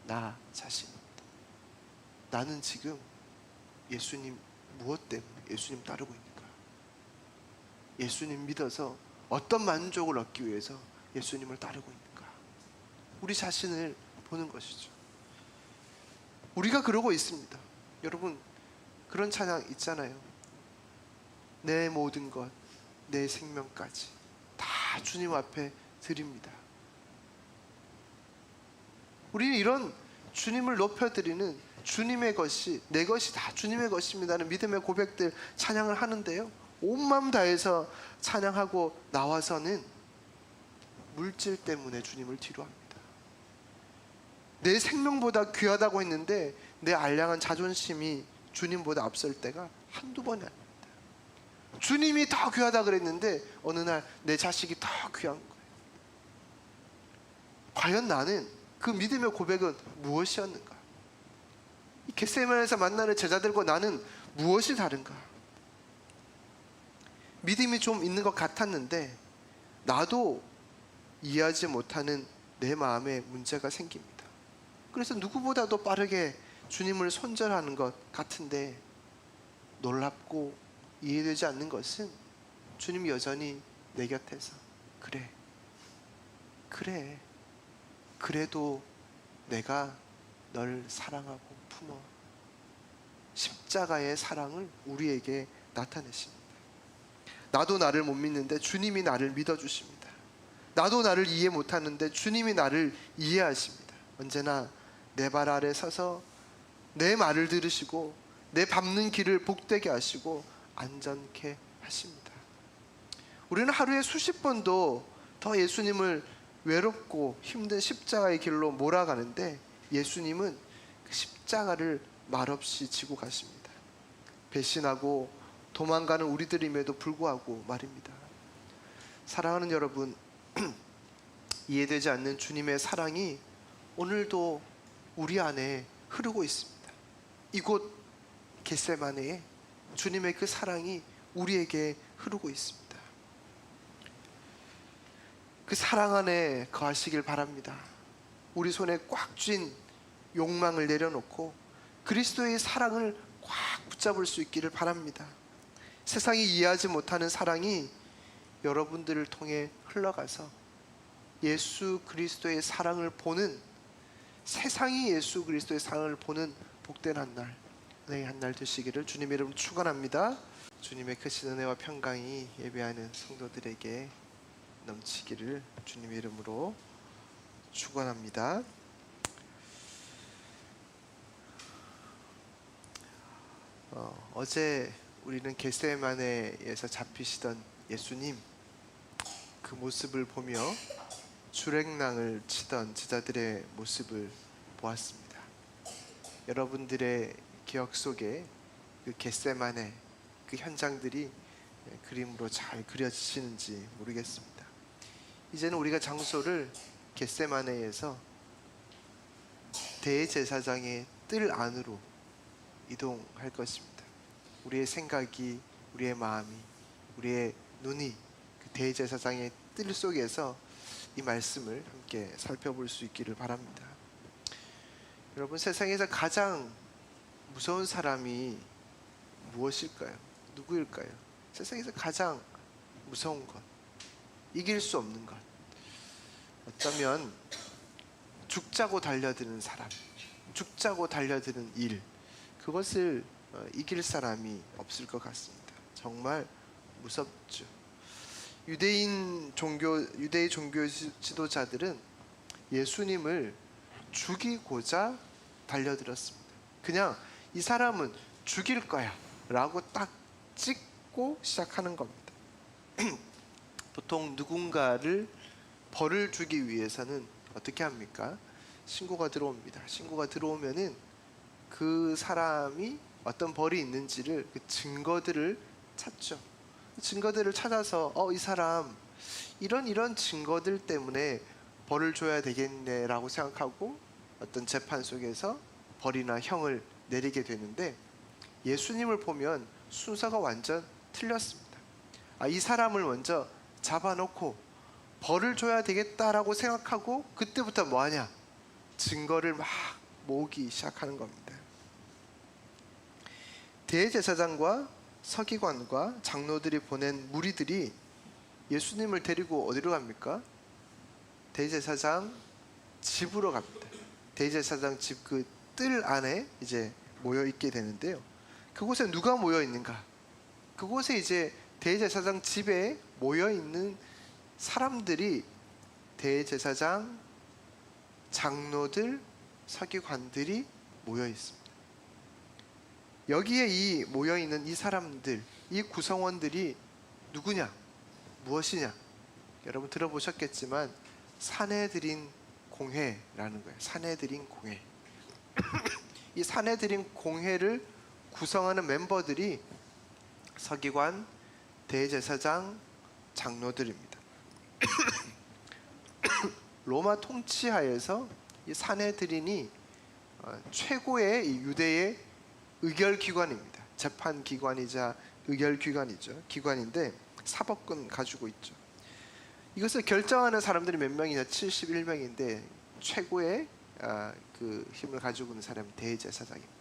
나 자신입니다. 나는 지금 예수님 무엇 때문에 예수님 따르고 있는가? 예수님 믿어서 어떤 만족을 얻기 위해서 예수님을 따르고 있는가? 우리 자신을 보는 것이죠. 우리가 그러고 있습니다. 여러분 그런 찬양 있잖아요. 내 모든 것, 내 생명까지 다 주님 앞에 드립니다. 우리는 이런 주님을 높여드리는 주님의 것이, 내 것이 다 주님의 것입니다는 믿음의 고백들 찬양을 하는데요, 온 마음 다해서 찬양하고 나와서는 물질 때문에 주님을 뒤로합니다. 내 생명보다 귀하다고 했는데 내 알량한 자존심이 주님보다 앞설 때가 한두 번이 아닙니다. 주님이 더 귀하다 그랬는데 어느 날 내 자식이 더 귀한 거예요. 과연 나는 그 믿음의 고백은 무엇이었는가? 이 겟세마네에서 만나는 제자들과 나는 무엇이 다른가? 믿음이 좀 있는 것 같았는데 나도 이해하지 못하는 내 마음에 문제가 생깁니다. 그래서 누구보다도 빠르게 주님을 손절하는 것 같은데 놀랍고 이해되지 않는 것은 주님이 여전히 내 곁에서 그래도 내가 널 사랑하고 품어. 십자가의 사랑을 우리에게 나타내십니다. 나도 나를 못 믿는데 주님이 나를 믿어주십니다. 나도 나를 이해 못하는데 주님이 나를 이해하십니다. 언제나 내 발 아래 서서 내 말을 들으시고 내 밟는 길을 복되게 하시고 안전케 하십니다. 우리는 하루에 수십 번도 더 예수님을 외롭고 힘든 십자가의 길로 몰아가는데 예수님은 그 십자가를 말없이 지고 가십니다. 배신하고 도망가는 우리들임에도 불구하고 말입니다. 사랑하는 여러분, 이해되지 않는 주님의 사랑이 오늘도 우리 안에 흐르고 있습니다. 이곳 겟세마네에 주님의 그 사랑이 우리에게 흐르고 있습니다. 그 사랑 안에 거하시길 바랍니다. 우리 손에 꽉 쥔 욕망을 내려놓고 그리스도의 사랑을 꽉 붙잡을 수 있기를 바랍니다. 세상이 이해하지 못하는 사랑이 여러분들을 통해 흘러가서 예수 그리스도의 사랑을 보는, 세상이 예수 그리스도의 사랑을 보는 복된 한날, 네, 한날 되시기를 주님의 이름으로 축원합니다. 주님의 크신 은혜와 평강이 예배하는 성도들에게 넘치기를 주님의 이름으로 축원합니다. 어제 우리는 겟세마네에서 잡히시던 예수님, 그 모습을 보며 주랭랑을 치던 제자들의 모습을 보았습니다. 여러분들의 기억 속에 그 겟세마네 그 현장들이 그림으로 잘 그려지시는지 모르겠습니다. 이제는 우리가 장소를 겟세마네에서 대제사장의 뜰 안으로 이동할 것입니다. 우리의 생각이, 우리의 마음이, 우리의 눈이 그 대제사장의 뜰 속에서 이 말씀을 함께 살펴볼 수 있기를 바랍니다. 여러분, 세상에서 가장 무서운 사람이 무엇일까요? 누구일까요? 세상에서 가장 무서운 것, 이길 수 없는 것, 어쩌면 죽자고 달려드는 사람, 죽자고 달려드는 일, 그것을 이길 사람이 없을 것 같습니다. 정말 무섭죠. 유대의 종교 지도자들은 예수님을 죽이고자 달려들었습니다. 그냥 이 사람은 죽일 거야 라고 딱 찍고 시작하는 겁니다. 보통 누군가를 벌을 주기 위해서는 어떻게 합니까? 신고가 들어옵니다. 신고가 들어오면은 그 사람이 어떤 벌이 있는지를, 그 증거들을 찾죠. 증거들을 찾아서 이 사람 이런 증거들 때문에 벌을 줘야 되겠네 라고 생각하고 어떤 재판 속에서 벌이나 형을 내리게 되는데, 예수님을 보면 순서가 완전 틀렸습니다. 이 사람을 먼저 잡아놓고 벌을 줘야 되겠다라고 생각하고 그때부터 뭐하냐? 증거를 막 모으기 시작하는 겁니다. 대제사장과 서기관과 장로들이 보낸 무리들이 예수님을 데리고 어디로 갑니까? 대제사장 집으로 갑니다. 대제사장 집 그 뜰 안에 이제 모여 있게 되는데요. 그곳에 누가 모여 있는가? 그곳에 이제 대제사장 집에 모여 있는 사람들이 대제사장, 장로들, 서기관들이 모여 있습니다. 여기에 이 모여 있는 이 사람들, 이 구성원들이 누구냐? 무엇이냐? 여러분 들어보셨겠지만 사내들인 공회라는 거예요. 사내들인 공회. 이 사내들인 공회를 구성하는 멤버들이 서기관, 대제사장, 장로들입니다. 로마 통치하에서 이 사내들인이 최고의 이 유대의 의결기관입니다. 재판기관이자 의결기관이죠. 기관인데 사법권 가지고 있죠. 이것을 결정하는 사람들이 몇 명이냐? 71명인데 최고의 그 힘을 가지고 있는 사람이 대제사장입니다.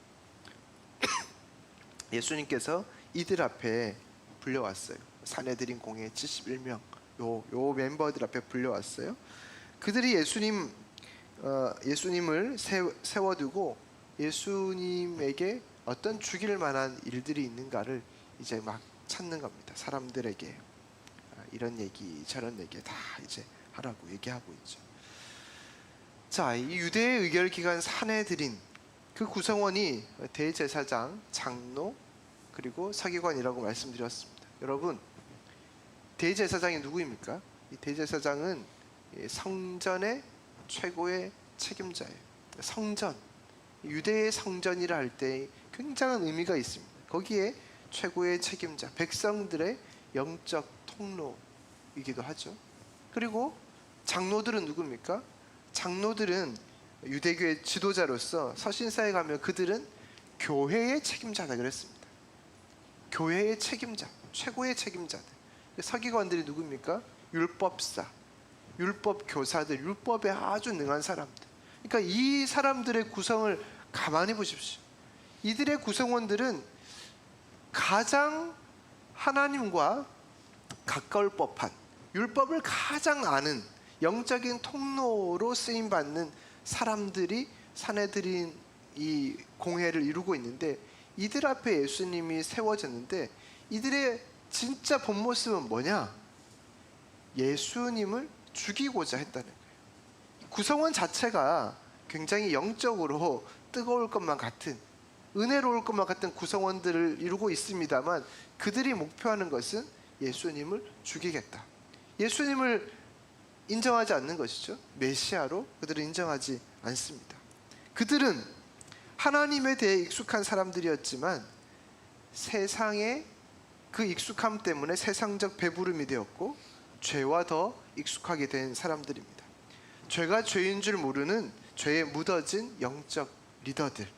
예수님께서 이들 앞에 불려왔어요. 사내들인 공회 71명 요 멤버들 앞에 불려왔어요. 그들이 예수님을 세워두고 예수님에게 어떤 죽일 만한 일들이 있는가를 이제 막 찾는 겁니다. 사람들에게 이런 얘기 저런 얘기 다 이제 하라고 얘기하고 있죠. 자, 이 유대의 의결기관 사내들인 그 구성원이 대제사장, 장로, 그리고 서기관이라고 말씀드렸습니다. 여러분, 대제사장이 누구입니까? 이 대제사장은 성전의 최고의 책임자예요. 성전, 유대의 성전이라 할 때 굉장한 의미가 있습니다. 거기에 최고의 책임자, 백성들의 영적 통로이기도 하죠. 그리고 장로들은 누굽니까? 장로들은 유대교의 지도자로서 서신사에 가면 그들은 교회의 책임자다 그랬습니다. 교회의 책임자, 최고의 책임자들. 서기관들이 누굽니까? 율법사, 율법 교사들, 율법에 아주 능한 사람들. 그러니까 이 사람들의 구성을 가만히 보십시오. 이들의 구성원들은 가장 하나님과 가까울 법한, 율법을 가장 아는 영적인 통로로 쓰임받는 사람들이 사내들인 이 공회를 이루고 있는데, 이들 앞에 예수님이 세워졌는데 이들의 진짜 본 모습은 뭐냐? 예수님을 죽이고자 했다는 거예요. 구성원 자체가 굉장히 영적으로 뜨거울 것만 같은, 은혜로울 것만 같은 구성원들을 이루고 있습니다만 그들이 목표하는 것은 예수님을 죽이겠다. 예수님을 인정하지 않는 것이죠. 메시아로 그들은 인정하지 않습니다. 그들은 하나님에 대해 익숙한 사람들이었지만 세상의 그 익숙함 때문에 세상적 배부름이 되었고 죄와 더 익숙하게 된 사람들입니다. 죄가 죄인 줄 모르는 죄에 묻어진 영적 리더들.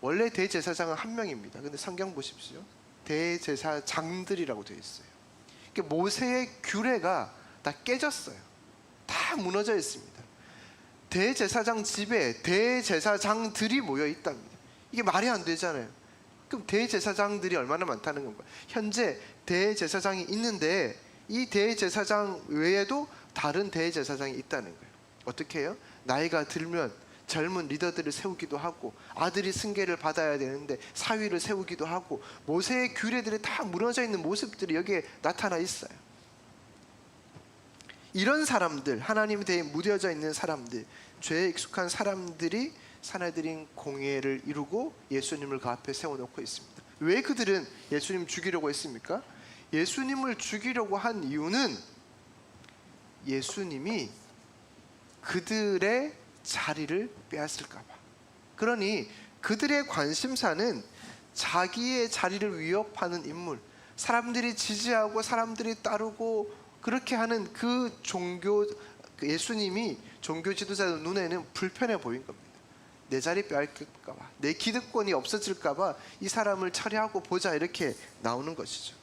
원래 대제사장은 한 명입니다. 근데 성경 보십시오. 대제사장들이라고 되어 있어요. 그러니까 모세의 규례가 다 깨졌어요. 다 무너져 있습니다. 대제사장 집에 대제사장들이 모여 있답니다. 이게 말이 안 되잖아요. 그럼 대제사장들이 얼마나 많다는 건가요? 현재 대제사장이 있는데 이 대제사장 외에도 다른 대제사장이 있다는 거예요. 어떻게 해요? 나이가 들면 젊은 리더들을 세우기도 하고 아들이 승계를 받아야 되는데 사위를 세우기도 하고 모세의 규례들이 다 무너져 있는 모습들이 여기에 나타나 있어요. 이런 사람들, 하나님에 대해 무뎌져 있는 사람들, 죄에 익숙한 사람들이 사내들인 공예를 이루고 예수님을 그 앞에 세워놓고 있습니다. 왜 그들은 예수님 죽이려고 했습니까? 예수님을 죽이려고 한 이유는 예수님이 그들의 자리를 빼앗을까 봐. 그러니 그들의 관심사는 자기의 자리를 위협하는 인물, 사람들이 지지하고 사람들이 따르고 그렇게 하는 그 종교, 예수님이 종교 지도자들 눈에는 불편해 보인 겁니다. 내 자리 빼앗길까 봐, 내 기득권이 없어질까 봐 이 사람을 처리하고 보자, 이렇게 나오는 것이죠.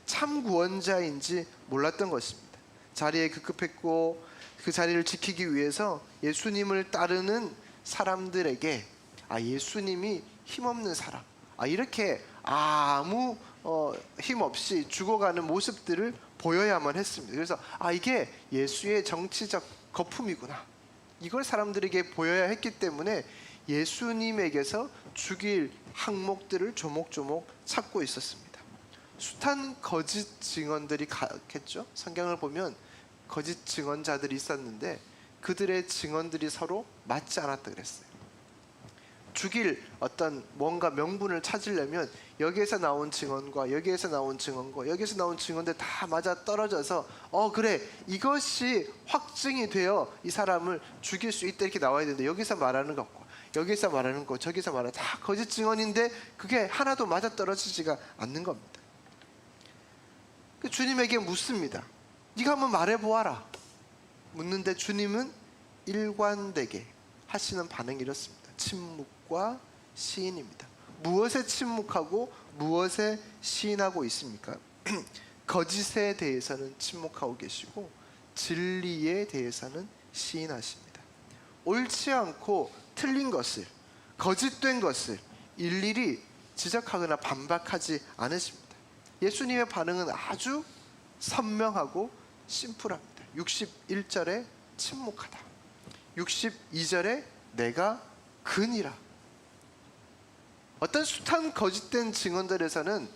참 구원자인지 몰랐던 것입니다. 자리에 급급했고 그 자리를 지키기 위해서 예수님을 따르는 사람들에게 예수님이 힘없는 사람, 이렇게 아무 힘없이 죽어가는 모습들을 보여야만 했습니다. 그래서 이게 예수의 정치적 거품이구나, 이걸 사람들에게 보여야 했기 때문에 예수님에게서 죽일 항목들을 조목조목 찾고 있었습니다. 숱한 거짓 증언들이 갔겠죠. 성경을 보면 거짓 증언자들이 있었는데 그들의 증언들이 서로 맞지 않았다 그랬어요. 죽일 어떤 뭔가 명분을 찾으려면 여기에서 나온 증언과 여기에서 나온 증언과 여기에서 나온 증언들 다 맞아 떨어져서 그래, 이것이 확증이 되어 이 사람을 죽일 수 있다, 이렇게 나와야 되는데 여기서 말하는 것과 여기서 말하는 것, 저기서 말하는 다 거짓 증언인데 그게 하나도 맞아 떨어지지가 않는 겁니다. 주님에게 묻습니다. 네가 한번 말해보아라. 묻는데 주님은 일관되게 하시는 반응이 이렇습니다. 침묵과 시인입니다. 무엇에 침묵하고 무엇에 시인하고 있습니까? 거짓에 대해서는 침묵하고 계시고 진리에 대해서는 시인하십니다. 옳지 않고 틀린 것을, 거짓된 것을 일일이 지적하거나 반박하지 않으십니다. 예수님의 반응은 아주 선명하고 심플합니다. 61절에 침묵하다, 62절에 내가 근이라. 어떤 숱한 거짓된 증언들에서는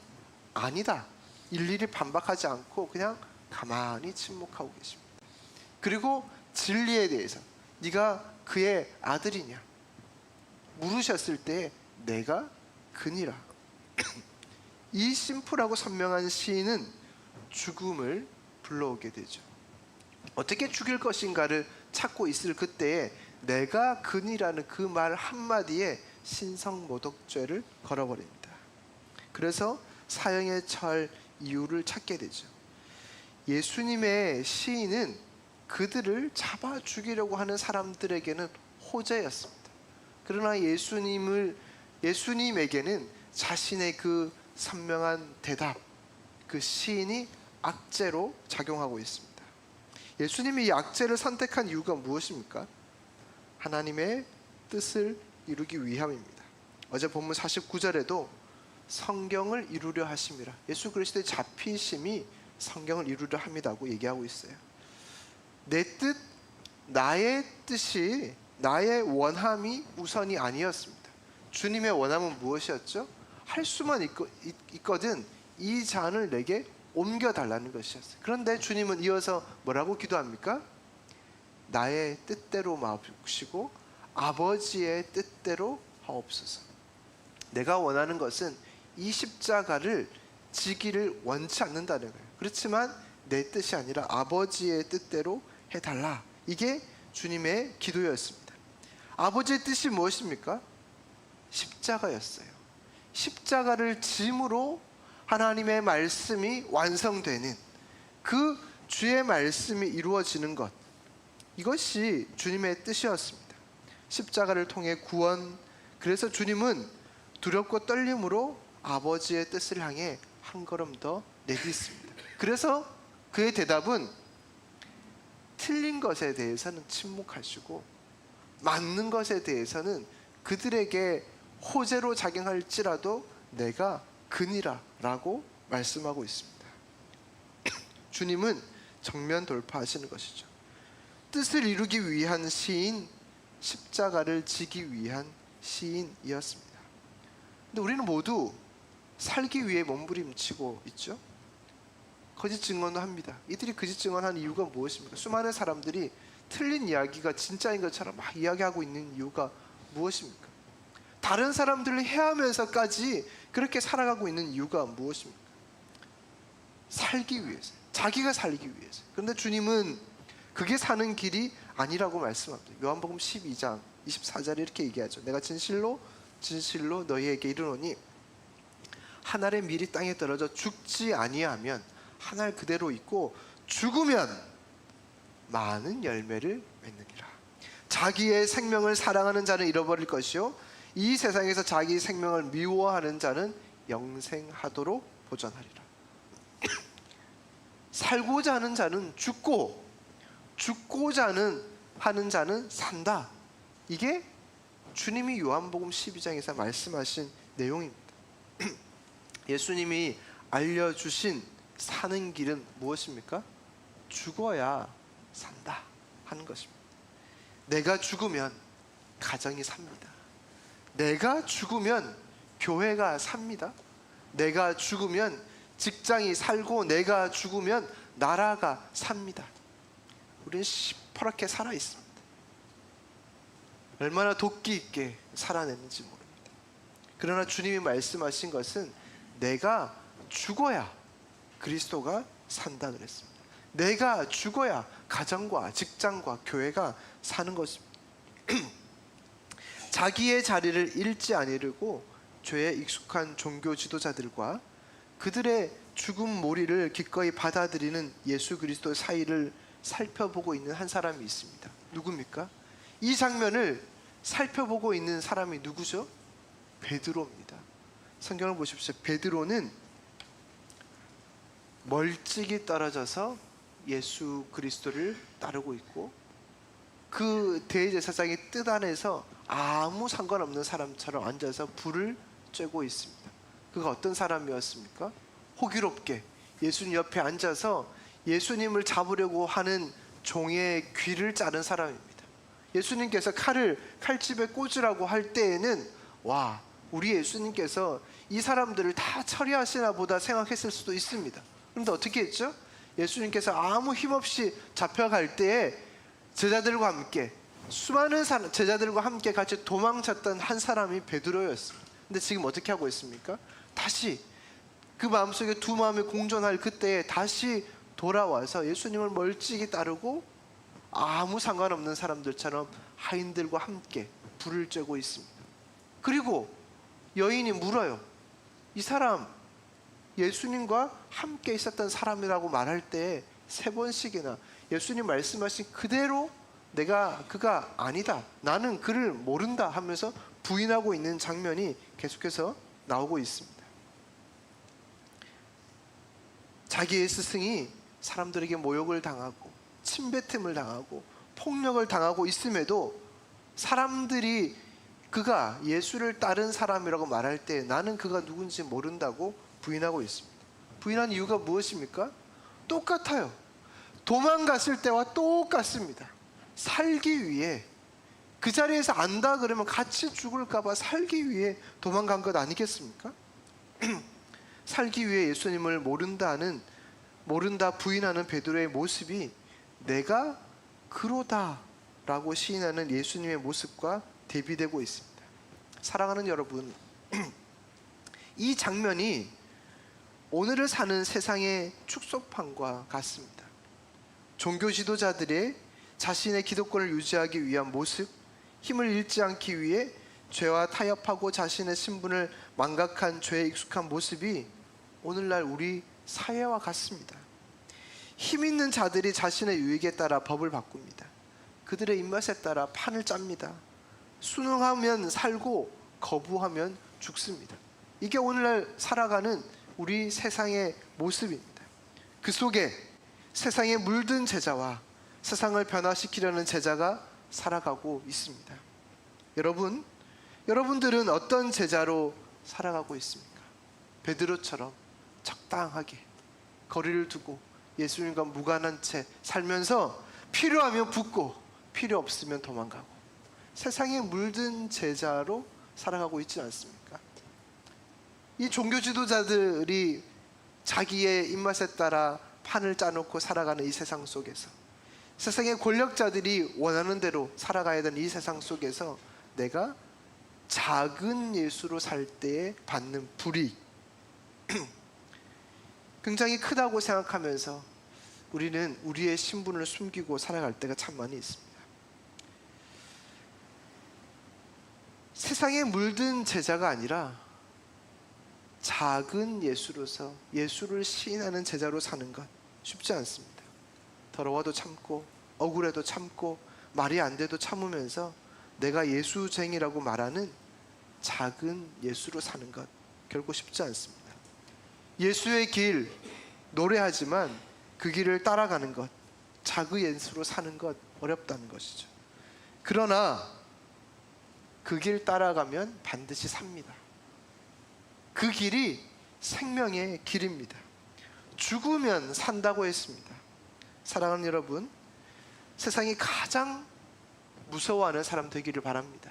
아니다, 일일이 반박하지 않고 그냥 가만히 침묵하고 계십니다. 그리고 진리에 대해서 네가 그의 아들이냐 물으셨을 때 내가 근이라. 이 심플하고 선명한 시인은 죽음을 불러오게 되죠. 어떻게 죽일 것인가를 찾고 있을 그때에 내가 근이라는 그 말 한마디에 신성모독죄를 걸어버립니다. 그래서 사형에 처할 이유를 찾게 되죠. 예수님의 시인은 그들을 잡아 죽이려고 하는 사람들에게는 호재였습니다. 그러나 예수님에게는 자신의 그 선명한 대답, 그 시인이 악재로 작용하고 있습니다. 예수님이 이 악재를 선택한 이유가 무엇입니까? 하나님의 뜻을 이루기 위함입니다. 어제 본문 49절에도 성경을 이루려 하심이라, 예수 그리스도의 잡히심이 성경을 이루려 함이라고 얘기하고 있어요. 내 뜻, 나의 뜻이, 나의 원함이 우선이 아니었습니다. 주님의 원함은 무엇이었죠? 할 수만 있거든 이 잔을 내게 옮겨달라는 것이었어요. 그런데 주님은 이어서 뭐라고 기도합니까? 나의 뜻대로 마옵시고 아버지의 뜻대로 하옵소서. 내가 원하는 것은 이 십자가를 지기를 원치 않는다는 거예요. 그렇지만 내 뜻이 아니라 아버지의 뜻대로 해달라. 이게 주님의 기도였습니다. 아버지의 뜻이 무엇입니까? 십자가였어요. 십자가를 짐으로 하나님의 말씀이 완성되는, 그 주의 말씀이 이루어지는 것, 이것이 주님의 뜻이었습니다. 십자가를 통해 구원. 그래서 주님은 두렵고 떨림으로 아버지의 뜻을 향해 한 걸음 더 내딛습니다. 그래서 그의 대답은 틀린 것에 대해서는 침묵하시고 맞는 것에 대해서는 그들에게 호재로 작용할지라도 내가 그니라 라고 말씀하고 있습니다. 주님은 정면 돌파하시는 것이죠. 뜻을 이루기 위한 시인, 십자가를 지기 위한 시인이었습니다. 근데 우리는 모두 살기 위해 몸부림치고 있죠. 거짓 증언도 합니다. 이들이 거짓 증언한 이유가 무엇입니까? 수많은 사람들이 틀린 이야기가 진짜인 것처럼 막 이야기하고 있는 이유가 무엇입니까? 다른 사람들을 해하면서까지 그렇게 살아가고 있는 이유가 무엇입니까? 살기 위해서, 자기가 살기 위해서. 그런데 주님은 그게 사는 길이 아니라고 말씀합니다. 요한복음 12장 24절에 이렇게 얘기하죠. 내가 진실로 진실로 너희에게 이르노니 한 알의 밀이 땅에 떨어져 죽지 아니하면 한 알 그대로 있고 죽으면 많은 열매를 맺느니라. 자기의 생명을 사랑하는 자는 잃어버릴 것이요 이 세상에서 자기 생명을 미워하는 자는 영생하도록 보존하리라. 살고자 하는 자는 죽고 죽고자 하는 자는 산다. 이게 주님이 요한복음 12장에서 말씀하신 내용입니다. 예수님이 알려주신 사는 길은 무엇입니까? 죽어야 산다 하는 것입니다. 내가 죽으면 가정이 삽니다. 내가 죽으면 교회가 삽니다. 내가 죽으면 직장이 살고 내가 죽으면 나라가 삽니다. 우리는 시퍼렇게 살아 있습니다. 얼마나 도끼 있게 살아냈는지 모릅니다. 그러나 주님이 말씀하신 것은 내가 죽어야 그리스도가 산다 그랬습니다. 내가 죽어야 가정과 직장과 교회가 사는 것입니다. 자기의 자리를 잃지 아니려고 죄에 익숙한 종교 지도자들과 그들의 죽음 모리를 기꺼이 받아들이는 예수 그리스도 사이를 살펴보고 있는 한 사람이 있습니다. 누굽니까? 이 장면을 살펴보고 있는 사람이 누구죠? 베드로입니다. 성경을 보십시오. 베드로는 멀찍이 떨어져서 예수 그리스도를 따르고 있고 그 대제사장의 뜻 안에서 아무 상관없는 사람처럼 앉아서 불을 쬐고 있습니다. 그가 어떤 사람이었습니까? 호기롭게 예수님 옆에 앉아서 예수님을 잡으려고 하는 종의 귀를 자른 사람입니다. 예수님께서 칼집에 꽂으라고 할 때에는 와, 우리 예수님께서 이 사람들을 다 처리하시나 보다 생각했을 수도 있습니다. 그런데 어떻게 했죠? 예수님께서 아무 힘없이 잡혀갈 때에 제자들과 함께 수많은 제자들과 함께 같이 도망쳤던 한 사람이 베드로였습니다. 근데 지금 어떻게 하고 있습니까? 다시 그 마음속에 두 마음이 공존할 그때에 다시 돌아와서 예수님을 멀찍이 따르고 아무 상관없는 사람들처럼 하인들과 함께 불을 쬐고 있습니다. 그리고 여인이 물어요. 이 사람 예수님과 함께 있었던 사람이라고 말할 때 3번씩이나 예수님 말씀하신 그대로 그가 아니다, 나는 그를 모른다 하면서 부인하고 있는 장면이 계속해서 나오고 있습니다. 자기의 스승이 사람들에게 모욕을 당하고 침뱉음을 당하고 폭력을 당하고 있음에도 사람들이 그가 예수를 따른 사람이라고 말할 때 나는 그가 누군지 모른다고 부인하고 있습니다. 부인한 이유가 무엇입니까? 똑같아요. 도망갔을 때와 똑같습니다. 살기 위해, 그 자리에서 안다 그러면 같이 죽을까 봐 살기 위해 도망간 것 아니겠습니까? 살기 위해 예수님을 모른다 부인하는 베드로의 모습이 내가 그로다 라고 시인하는 예수님의 모습과 대비되고 있습니다. 사랑하는 여러분, 이 장면이 오늘을 사는 세상의 축소판과 같습니다. 종교 지도자들의 자신의 기득권을 유지하기 위한 모습, 힘을 잃지 않기 위해 죄와 타협하고 자신의 신분을 망각한 죄에 익숙한 모습이 오늘날 우리 사회와 같습니다. 힘 있는 자들이 자신의 유익에 따라 법을 바꿉니다. 그들의 입맛에 따라 판을 짭니다. 순응하면 살고 거부하면 죽습니다. 이게 오늘날 살아가는 우리 세상의 모습입니다. 그 속에 세상에 물든 제자와 세상을 변화시키려는 제자가 살아가고 있습니다. 여러분들은 어떤 제자로 살아가고 있습니까? 베드로처럼 적당하게 거리를 두고 예수님과 무관한 채 살면서 필요하면 붙고 필요 없으면 도망가고 세상에 물든 제자로 살아가고 있지 않습니까? 이 종교 지도자들이 자기의 입맛에 따라 판을 짜놓고 살아가는 이 세상 속에서, 세상의 권력자들이 원하는 대로 살아가야 되는 이 세상 속에서 내가 작은 예수로 살 때에 받는 불이익 굉장히 크다고 생각하면서 우리는 우리의 신분을 숨기고 살아갈 때가 참 많이 있습니다. 세상에 물든 제자가 아니라 작은 예수로서 예수를 시인하는 제자로 사는 것 쉽지 않습니다. 더러워도 참고 억울해도 참고 말이 안 돼도 참으면서 내가 예수쟁이라고 말하는 작은 예수로 사는 것 결코 쉽지 않습니다. 예수의 길 노래하지만 그 길을 따라가는 것, 작은 예수로 사는 것 어렵다는 것이죠. 그러나 그 길 따라가면 반드시 삽니다. 그 길이 생명의 길입니다. 죽으면 산다고 했습니다. 사랑하는 여러분, 세상이 가장 무서워하는 사람 되기를 바랍니다.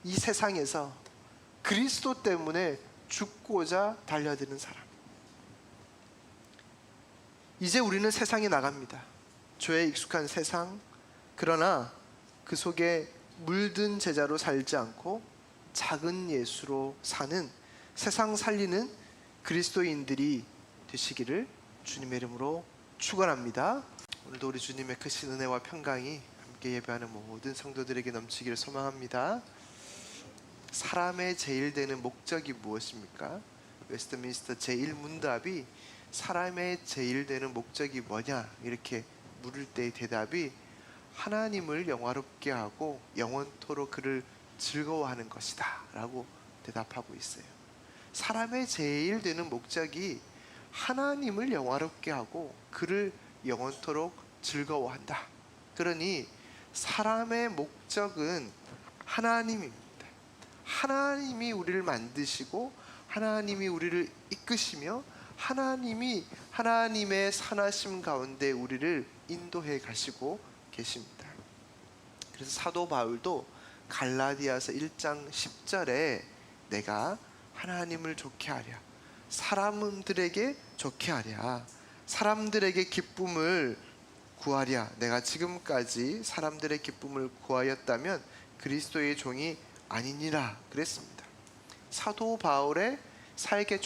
이 세상에서 그리스도 때문에 죽고자 달려드는 사람. 이제 우리는 세상에 나갑니다. 죄에 익숙한 세상. 그러나 그 속에 물든 제자로 살지 않고 작은 예수로 사는, 세상 살리는 그리스도인들이 되시기를 주님의 이름으로 축원합니다. 오늘도 우리 주님의 크신 은혜와 평강이 함께 예배하는 모든 성도들에게 넘치기를 소망합니다. 사람의 제일 되는 목적이 무엇입니까? 웨스트민스터 제1문답이 사람의 제일 되는 목적이 뭐냐 이렇게 물을 때의 대답이 하나님을 영화롭게 하고 영원토록 그를 즐거워하는 것이다 라고 대답하고 있어요. 사람의 제일 되는 목적이 하나님을 영화롭게 하고 그를 영원토록 즐거워한다. 그러니 사람의 목적은 하나님입니다. 하나님이 우리를 만드시고 하나님이 우리를 이끄시며 하나님이 하나님의 선하심 가운데 우리를 인도해 가시고 계십니다. 그래서 사도 바울도 갈라디아서 1장 10절에 내가 하나님을 좋게 하랴, 사람들에게 좋게 하랴, 사람들에게 기쁨을 구하랴, 내가 지금까지 사람들의 기쁨을 구하였다면 그리스도의 종이 아니니라 그랬습니다. 사도 바울의 삶의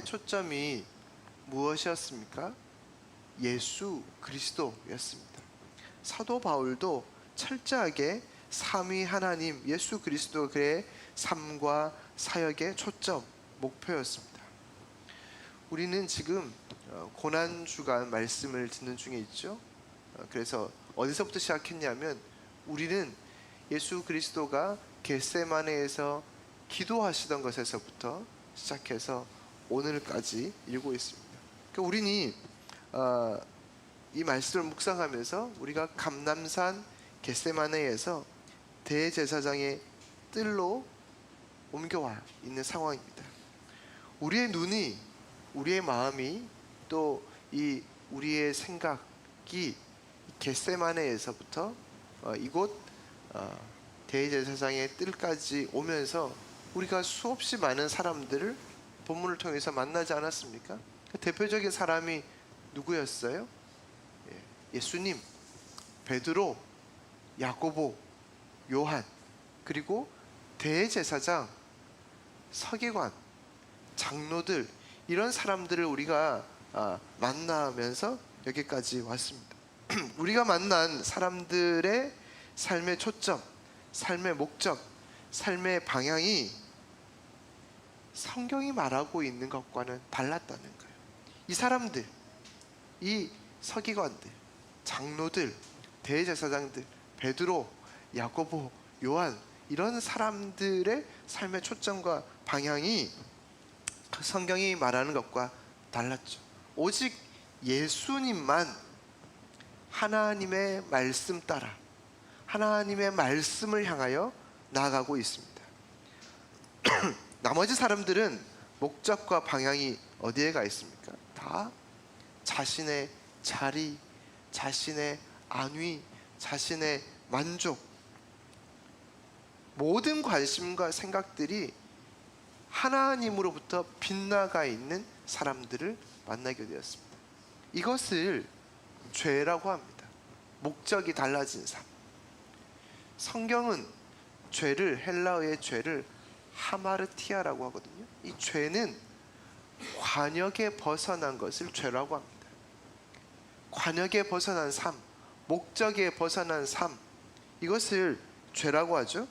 초점이 무엇이었습니까? 예수 그리스도였습니다. 사도 바울도 철저하게 삼위 하나님 예수 그리스도의 삶과 사역의 초점, 목표였습니다. 우리는 지금 고난주간 말씀을 듣는 중에 있죠. 그래서 어디서부터 시작했냐면 우리는 예수 그리스도가 겟세마네에서 기도하시던 것에서부터 시작해서 오늘까지 읽고 있습니다. 그러니까 우리는 이 말씀을 묵상하면서 우리가 감람산 겟세마네에서 대제사장의 뜰로 옮겨와 있는 상황입니다. 우리의 눈이, 우리의 마음이 또 이 우리의 생각이 겟세마네에서부터 이곳 대제사장의 뜰까지 오면서 우리가 수없이 많은 사람들을 본문을 통해서 만나지 않았습니까? 그 대표적인 사람이 누구였어요? 예수님, 베드로, 야고보, 요한, 그리고 대제사장, 서기관, 장로들, 이런 사람들을 우리가 만나면서 여기까지 왔습니다. 우리가 만난 사람들의 삶의 초점, 삶의 목적, 삶의 방향이 성경이 말하고 있는 것과는 달랐다는 거예요. 이 사람들, 이 서기관들, 장로들, 대제사장들, 베드로, 야고보, 요한, 이런 사람들의 삶의 초점과 방향이 그 성경이 말하는 것과 달랐죠. 오직 예수님만 하나님의 말씀 따라 하나님의 말씀을 향하여 나아가고 있습니다. 나머지 사람들은 목적과 방향이 어디에 가 있습니까? 다 자신의 자리, 자신의 안위, 자신의 만족, 모든 관심과 생각들이 하나님으로부터 빗나가 있는 사람들을 만나게 되었습니다. 이것을 죄라고 합니다. 목적이 달라진 삶. 성경은 죄를, 헬라어의 죄를 하마르티아라고 하거든요. 이 죄는 관역에 벗어난 것을 죄라고 합니다. 관역에 벗어난 삶, 목적에 벗어난 삶, 이것을 죄라고 하죠.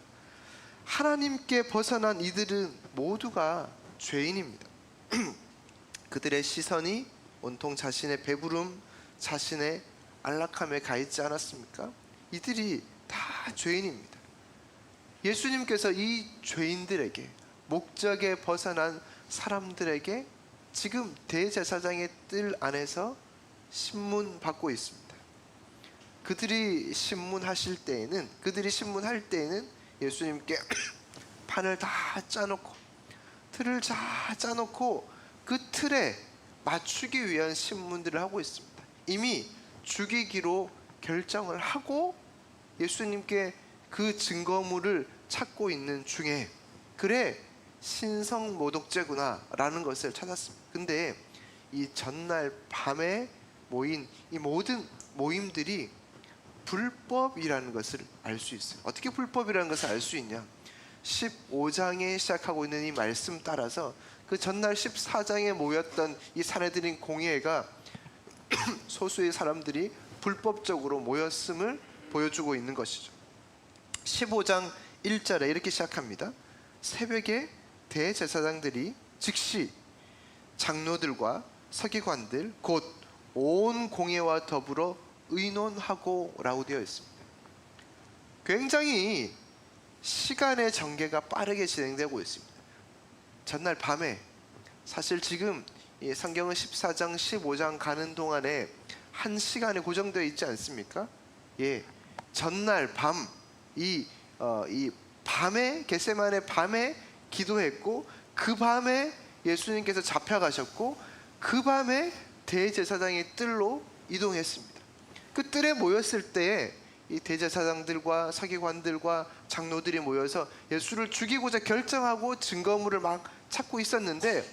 하나님께 벗어난 이들은 모두가 죄인입니다. 그들의 시선이 온통 자신의 배부름, 자신의 안락함에 가 있지 않았습니까? 이들이 다 죄인입니다. 예수님께서 이 죄인들에게, 목적에 벗어난 사람들에게 지금 대제사장의 뜰 안에서 신문받고 있습니다. 그들이 신문할 때에는 예수님께 판을 다 짜놓고, 틀을 다 짜놓고 그 틀에 맞추기 위한 신문들을 하고 있습니다. 이미 죽이기로 결정을 하고 예수님께 그 증거물을 찾고 있는 중에, 그래 신성모독죄구나 라는 것을 찾았습니다. 근데 이 전날 밤에 모인 이 모든 모임들이 불법이라는 것을 알 수 있어요. 어떻게 불법이라는 것을 알 수 있냐? 15장에 시작하고 있는 이 말씀 따라서 그 전날 14장에 모였던 이 사내들인 공회가 소수의 사람들이 불법적으로 모였음을 보여주고 있는 것이죠. 15장 1절에 이렇게 시작합니다. 새벽에 대제사장들이 즉시 장로들과 서기관들 곧 온 공회와 더불어 의논하고 라고 되어 있습니다. 굉장히 시간의 전개가 빠르게 진행되고 있습니다. 전날 밤에, 사실 지금 성경은 14장 15장 가는 동안에 한 시간이 고정되어 있지 않습니까? 전날 밤, 이 밤에, 겟세마네 밤에 기도했고, 그 밤에 예수님께서 잡혀가셨고, 그 밤에 대제사장의 뜰로 이동했습니다. 그 뜰에 모였을 때에 이 대제사장들과 서기관들과 장로들이 모여서 예수를 죽이고자 결정하고 증거물을 막 찾고 있었는데,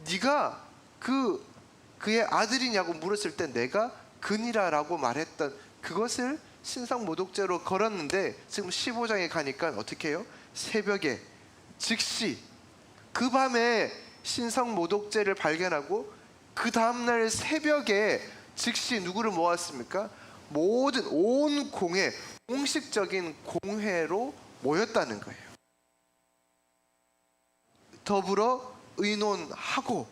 네가 그의 아들이냐고 물었을 때 내가 그니라라고 말했던 그것을 신성모독죄로 걸었는데, 지금 15장에 가니까 어떻게 해요? 새벽에 즉시, 그 밤에 신성모독죄를 발견하고 그 다음날 새벽에 즉시 누구를 모았습니까? 모든 온 공회, 공식적인 공회로 모였다는 거예요. 더불어 의논하고,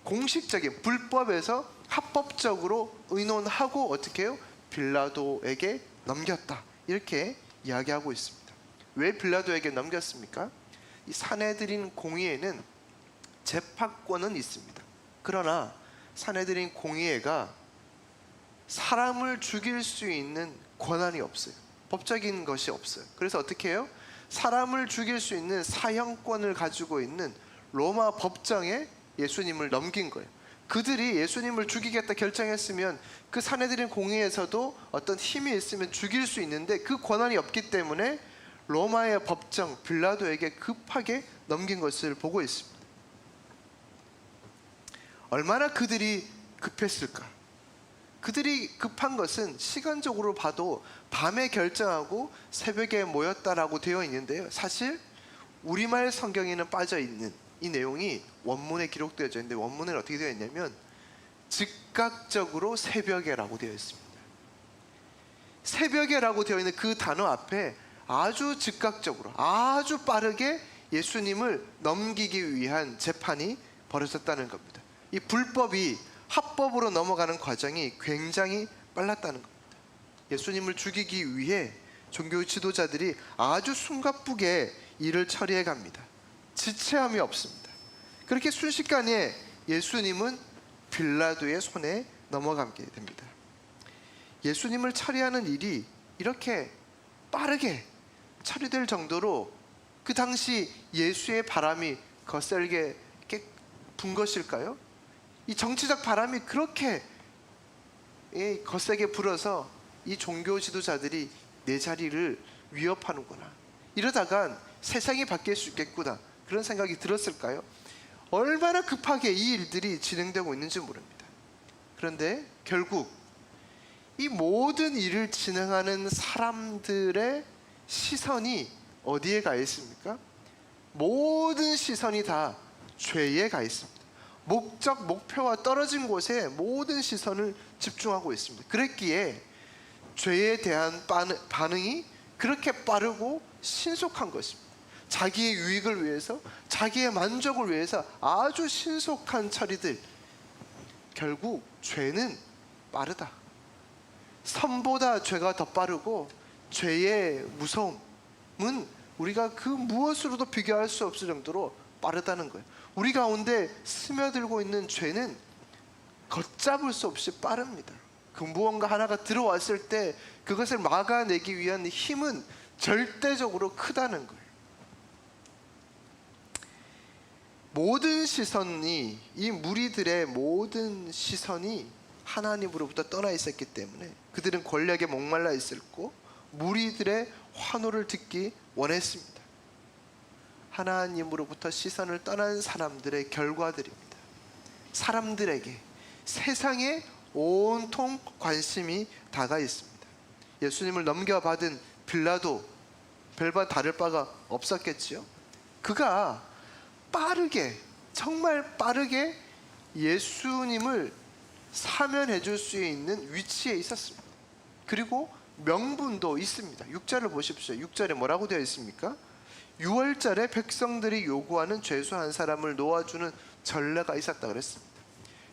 공식적인, 불법에서 합법적으로 의논하고 어떻게 해요? 빌라도에게 넘겼다, 이렇게 이야기하고 있습니다. 왜 빌라도에게 넘겼습니까? 이 사내들인 공의회는 재판권은 있습니다. 그러나 사내들인 공의회가 사람을 죽일 수 있는 권한이 없어요. 법적인 것이 없어요. 그래서 어떻게 해요? 사람을 죽일 수 있는 사형권을 가지고 있는 로마 법정에 예수님을 넘긴 거예요. 그들이 예수님을 죽이겠다 결정했으면 그 사내들인 공의에서도 어떤 힘이 있으면 죽일 수 있는데 그 권한이 없기 때문에 로마의 법정 빌라도에게 급하게 넘긴 것을 보고 있습니다. 얼마나 그들이 급했을까? 그들이 급한 것은 시간적으로 봐도 밤에 결정하고 새벽에 모였다라고 되어 있는데요, 사실 우리말 성경에는 빠져 있는 이 내용이 원문에 기록되어져 있는데 원문은 어떻게 되어 있냐면 즉각적으로 새벽에라고 되어 있습니다. 새벽에라고 되어 있는 그 단어 앞에 아주 즉각적으로 아주 빠르게 예수님을 넘기기 위한 재판이 벌어졌다는 겁니다. 이 불법이 합법으로 넘어가는 과정이 굉장히 빨랐다는 겁니다. 예수님을 죽이기 위해 종교 지도자들이 아주 숨가쁘게 일을 처리해 갑니다. 지체함이 없습니다. 그렇게 순식간에 예수님은 빌라도의 손에 넘어가게 됩니다. 예수님을 처리하는 일이 이렇게 빠르게 처리될 정도로 그 당시 예수의 바람이 거세게 분 것일까요? 이 정치적 바람이 그렇게 거세게 불어서 이 종교 지도자들이 내 자리를 위협하는구나, 이러다간 세상이 바뀔 수 있겠구나, 그런 생각이 들었을까요? 얼마나 급하게 이 일들이 진행되고 있는지 모릅니다. 그런데 결국 이 모든 일을 진행하는 사람들의 시선이 어디에 가 있습니까? 모든 시선이 다 죄에 가 있습니다. 목표와 떨어진 곳에 모든 시선을 집중하고 있습니다. 그랬기에 죄에 대한 반응이 그렇게 빠르고 신속한 것입니다. 자기의 유익을 위해서, 자기의 만족을 위해서 아주 신속한 처리들. 결국 죄는 빠르다. 선보다 죄가 더 빠르고 죄의 무서움은 우리가 그 무엇으로도 비교할 수 없을 정도로 빠르다는 거예요. 우리 가운데 스며들고 있는 죄는 걷잡을 수 없이 빠릅니다. 그 무언가 하나가 들어왔을 때 그것을 막아내기 위한 힘은 절대적으로 크다는 거예요. 모든 시선이, 이 무리들의 모든 시선이 하나님으로부터 떠나 있었기 때문에 그들은 권력에 목말라 있었고 무리들의 환호를 듣기 원했습니다. 하나님으로부터 시선을 떠난 사람들의 결과들입니다. 사람들에게, 세상에 온통 관심이 다가 있습니다. 예수님을 넘겨받은 빌라도 별반 다를 바가 없었겠지요. 그가 빠르게, 정말 빠르게 예수님을 사면해 줄 수 있는 위치에 있었습니다. 그리고 명분도 있습니다. 6절을 보십시오. 6절에 뭐라고 되어 있습니까? 6월절에 백성들이 요구하는 죄수 한 사람을 놓아주는 전례가 있었다 그랬습니다.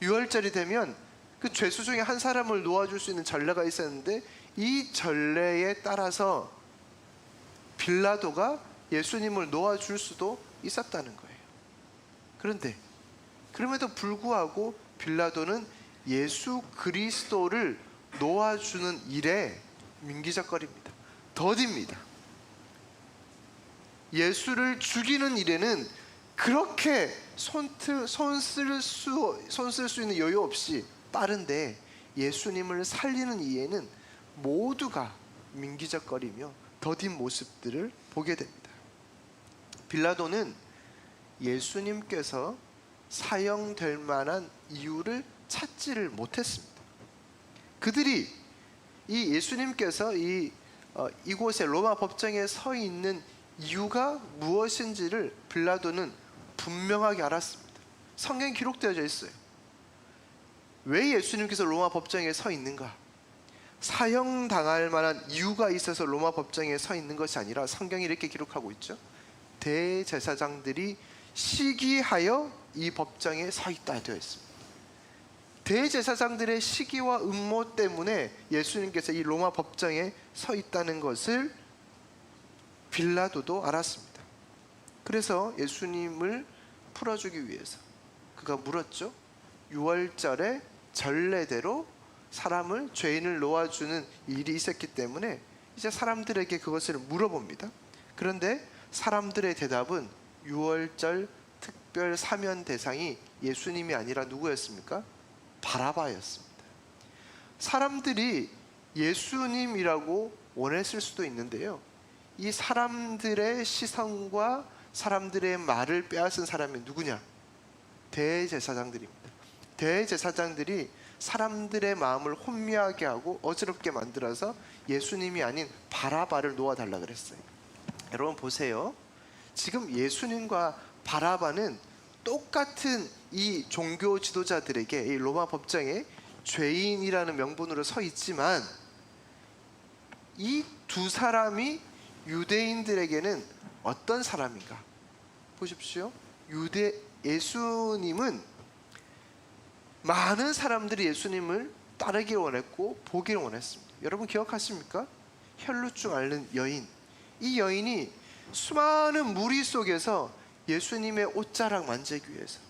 6월절이 되면 그 죄수 중에 한 사람을 놓아줄 수 있는 전례가 있었는데 이 전례에 따라서 빌라도가 예수님을 놓아줄 수도 있었다는 거예요. 그런데 그럼에도 불구하고 빌라도는 예수 그리스도를 놓아주는 일에 민기적거립니다. 더딥니다. 예수를 죽이는 일에는 그렇게 손 쓸 수 있는 여유 없이 빠른데 예수님을 살리는 이에는 모두가 민기적거리며 더딘 모습들을 보게 됩니다. 빌라도는 예수님께서 사형될 만한 이유를 찾지를 못했습니다. 그들이 이 예수님께서 이곳에 로마 법정에 서 있는 이유가 무엇인지를 빌라도는 분명하게 알았습니다. 성경에 기록되어져 있어요. 왜 예수님께서 로마 법정에 서 있는가? 사형당할 만한 이유가 있어서 로마 법정에 서 있는 것이 아니라 성경이 이렇게 기록하고 있죠. 대제사장들이 시기하여 이 법정에 서 있다 되어 있습니다. 대제사장들의 시기와 음모 때문에 예수님께서 이 로마 법정에 서 있다는 것을 빌라도도 알았습니다. 그래서 예수님을 풀어주기 위해서 그가 물었죠. 6월절에 전례대로 사람을, 죄인을 놓아주는 일이 있었기 때문에 이제 사람들에게 그것을 물어봅니다. 그런데 사람들의 대답은 6월절 특별 사면 대상이 예수님이 아니라 누구였습니까? 바라바였습니다. 사람들이 예수님이라고 원했을 수도 있는데요, 이 사람들의 시선과 사람들의 말을 빼앗은 사람이 누구냐? 대제사장들입니다. 대제사장들이 사람들의 마음을 혼미하게 하고 어지럽게 만들어서 예수님이 아닌 바라바를 놓아달라 그랬어요. 여러분 보세요. 지금 예수님과 바라바는 똑같은 이 종교 지도자들에게 이 로마 법정에 죄인이라는 명분으로 서 있지만, 이 두 사람이 유대인들에게는 어떤 사람인가 보십시오. 예수님은 많은 사람들이 예수님을 따르기를 원했고 보기를 원했습니다. 여러분 기억하십니까? 혈루증 앓는 여인, 이 여인이 수많은 무리 속에서 예수님의 옷자락 만지기 위해서,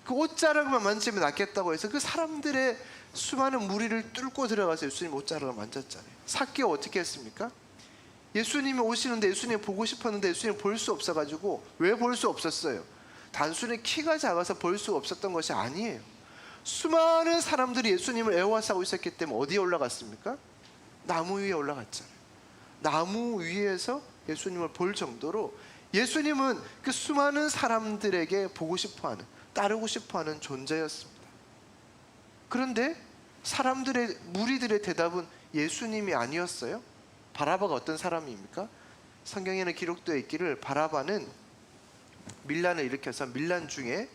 그 옷자락만 만지면 낫겠다고 해서 그 사람들의 수많은 무리를 뚫고 들어가서 예수님 옷자락을 만졌잖아요. 삭개오 어떻게 했습니까? 예수님이 오시는데 예수님 보고 싶었는데 예수님 볼 수 없어가지고, 왜 볼 수 없었어요? 단순히 키가 작아서 볼 수 없었던 것이 아니에요. 수많은 사람들이 예수님을 애워싸고 있었기 때문에 어디에 올라갔습니까? 나무 위에 올라갔잖아요. 나무 위에서 예수님을 볼 정도로 예수님은 그 수많은 사람들에게 보고 싶어하는, 따르고 싶어하는 존재였습니다. 그런데 사람들의, 무리들의 대답은 예수님이 아니었어요. 바라바가 어떤 사람입니까? 성경에는 기록되어 있기를 바라바는 밀란을 일으켜서 밀란 중에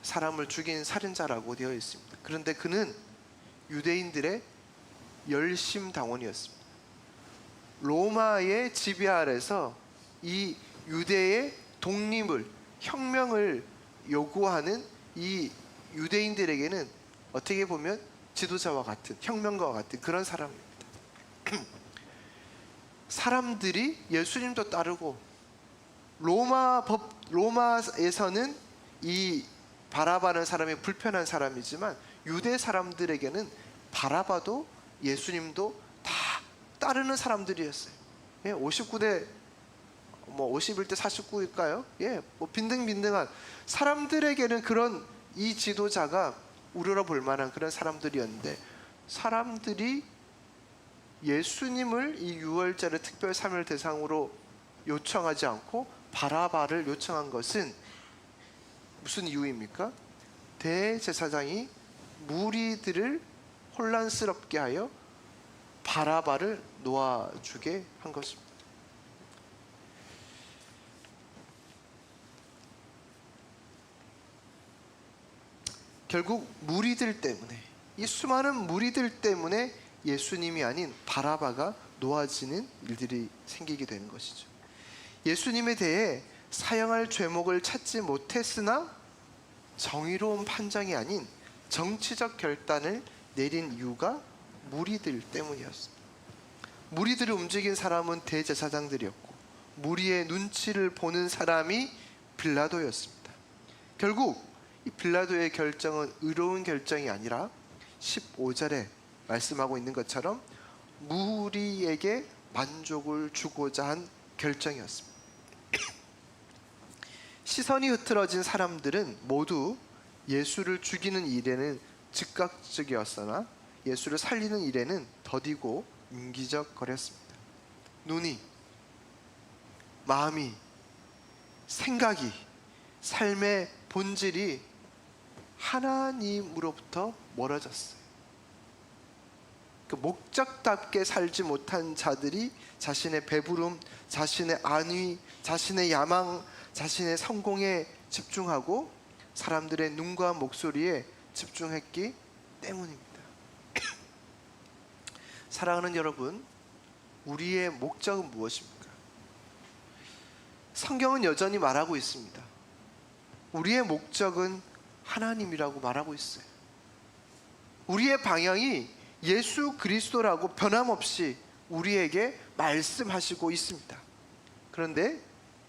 사람을 죽인 살인자라고 되어 있습니다. 그런데 그는 유대인들의 열심당원이었습니다. 로마의 지배 아래서 이 유대의 독립을, 혁명을 요구하는 이 유대인들에게는 어떻게 보면 지도자와 같은, 혁명가와 같은 그런 사람입니다. 사람들이 예수님도 따르고, 로마에서는 이 바라바는 사람이 불편한 사람이지만 유대 사람들에게는 바라바도 예수님도 다 따르는 사람들이었어요. 59대 51대 49일까요? 빈등빈등한 사람들에게는 그런 이 지도자가 우러러 볼 만한 그런 사람들이었는데, 사람들이 예수님을 이 유월절의 특별 사명을 대상으로 요청하지 않고 바라바를 요청한 것은 무슨 이유입니까? 대제사장이 무리들을 혼란스럽게 하여 바라바를 놓아주게 한 것입니다. 결국 무리들 때문에, 이 수많은 무리들 때문에 예수님이 아닌 바라바가 놓아지는 일들이 생기게 되는 것이죠. 예수님에 대해 사형할 죄목을 찾지 못했으나 정의로운 판정이 아닌 정치적 결단을 내린 이유가 무리들 때문이었습니다. 무리들을 움직인 사람은 대제사장들이었고, 무리의 눈치를 보는 사람이 빌라도였습니다. 결국 이 빌라도의 결정은 의로운 결정이 아니라 15절에 말씀하고 있는 것처럼 무리에게 만족을 주고자 한 결정이었습니다. 시선이 흐트러진 사람들은 모두 예수를 죽이는 일에는 즉각적이었으나 예수를 살리는 일에는 더디고 인기적거렸습니다. 눈이, 마음이, 생각이, 삶의 본질이 하나님으로부터 멀어졌어요. 그 목적답게 살지 못한 자들이 자신의 배부름, 자신의 안위, 자신의 야망, 자신의 성공에 집중하고 사람들의 눈과 목소리에 집중했기 때문입니다. 사랑하는 여러분, 우리의 목적은 무엇입니까? 성경은 여전히 말하고 있습니다. 우리의 목적은 하나님이라고 말하고 있어요. 우리의 방향이 예수 그리스도라고 변함없이 우리에게 말씀하시고 있습니다. 그런데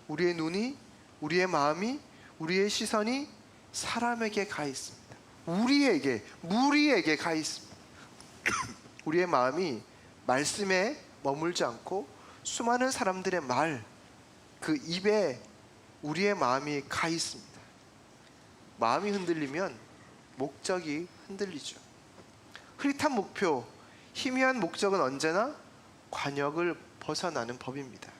우리의 눈이, 우리의 마음이, 우리의 시선이 사람에게 가 있습니다. 무리에게 가 있습니다. 우리의 마음이 말씀에 머물지 않고 수많은 사람들의 말, 그 입에 우리의 마음이 가 있습니다. 마음이 흔들리면 목적이 흔들리죠. 흐릿한 목표, 희미한 목적은 언제나 관역을 벗어나는 법입니다.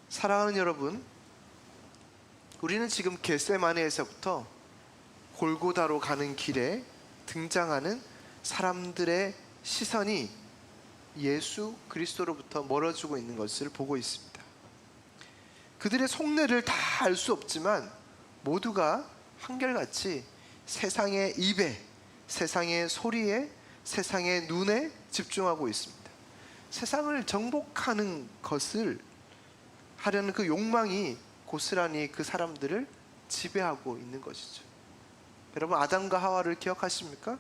사랑하는 여러분, 우리는 지금 겟세마네에서부터 골고다로 가는 길에 등장하는 사람들의 시선이 예수 그리스도로부터 멀어지고 있는 것을 보고 있습니다. 그들의 속내를 다 알 수 없지만 모두가 한결같이 세상의 입에, 세상의 소리에, 세상의 눈에 집중하고 있습니다. 세상을 정복하는 것을 하려는 그 욕망이 고스란히 그 사람들을 지배하고 있는 것이죠. 여러분, 아담과 하와를 기억하십니까?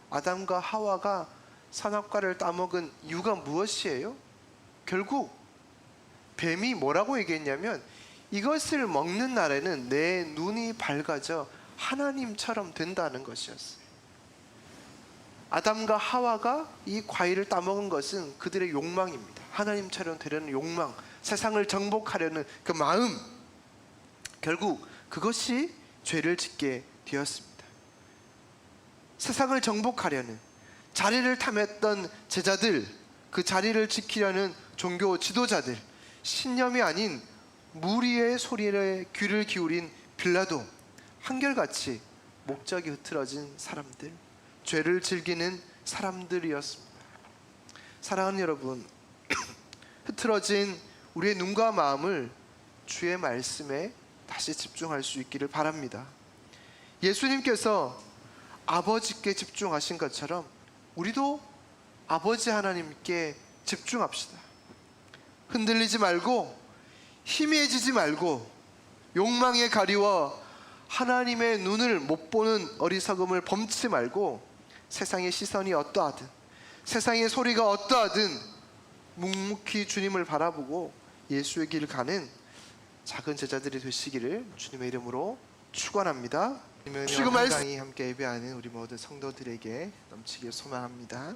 아담과 하와가 선악과를 따먹은 이유가 무엇이에요? 결국 뱀이 뭐라고 얘기했냐면, 이것을 먹는 날에는 내 눈이 밝아져 하나님처럼 된다는 것이었어요. 아담과 하와가 이 과일을 따먹은 것은 그들의 욕망입니다. 하나님처럼 되려는 욕망, 세상을 정복하려는 그 마음, 결국 그것이 죄를 짓게 되었습니다. 세상을 정복하려는, 자리를 탐했던 제자들, 그 자리를 지키려는 종교 지도자들, 신념이 아닌 무리의 소리에 귀를 기울인 빌라도, 한결같이 목적이 흐트러진 사람들, 죄를 즐기는 사람들이었습니다. 사랑하는 여러분, 흐트러진 우리의 눈과 마음을 주의 말씀에 다시 집중할 수 있기를 바랍니다. 예수님께서 아버지께 집중하신 것처럼 우리도 아버지 하나님께 집중합시다. 흔들리지 말고, 희미해지지 말고, 욕망에 가리워 하나님의 눈을 못 보는 어리석음을 범치 말고, 세상의 시선이 어떠하든, 세상의 소리가 어떠하든 묵묵히 주님을 바라보고 예수의 길을 가는 작은 제자들이 되시기를 주님의 이름으로 축원합니다. 지금 말씀이 함께 예배하는 우리 모든 성도들에게 넘치길 소망합니다.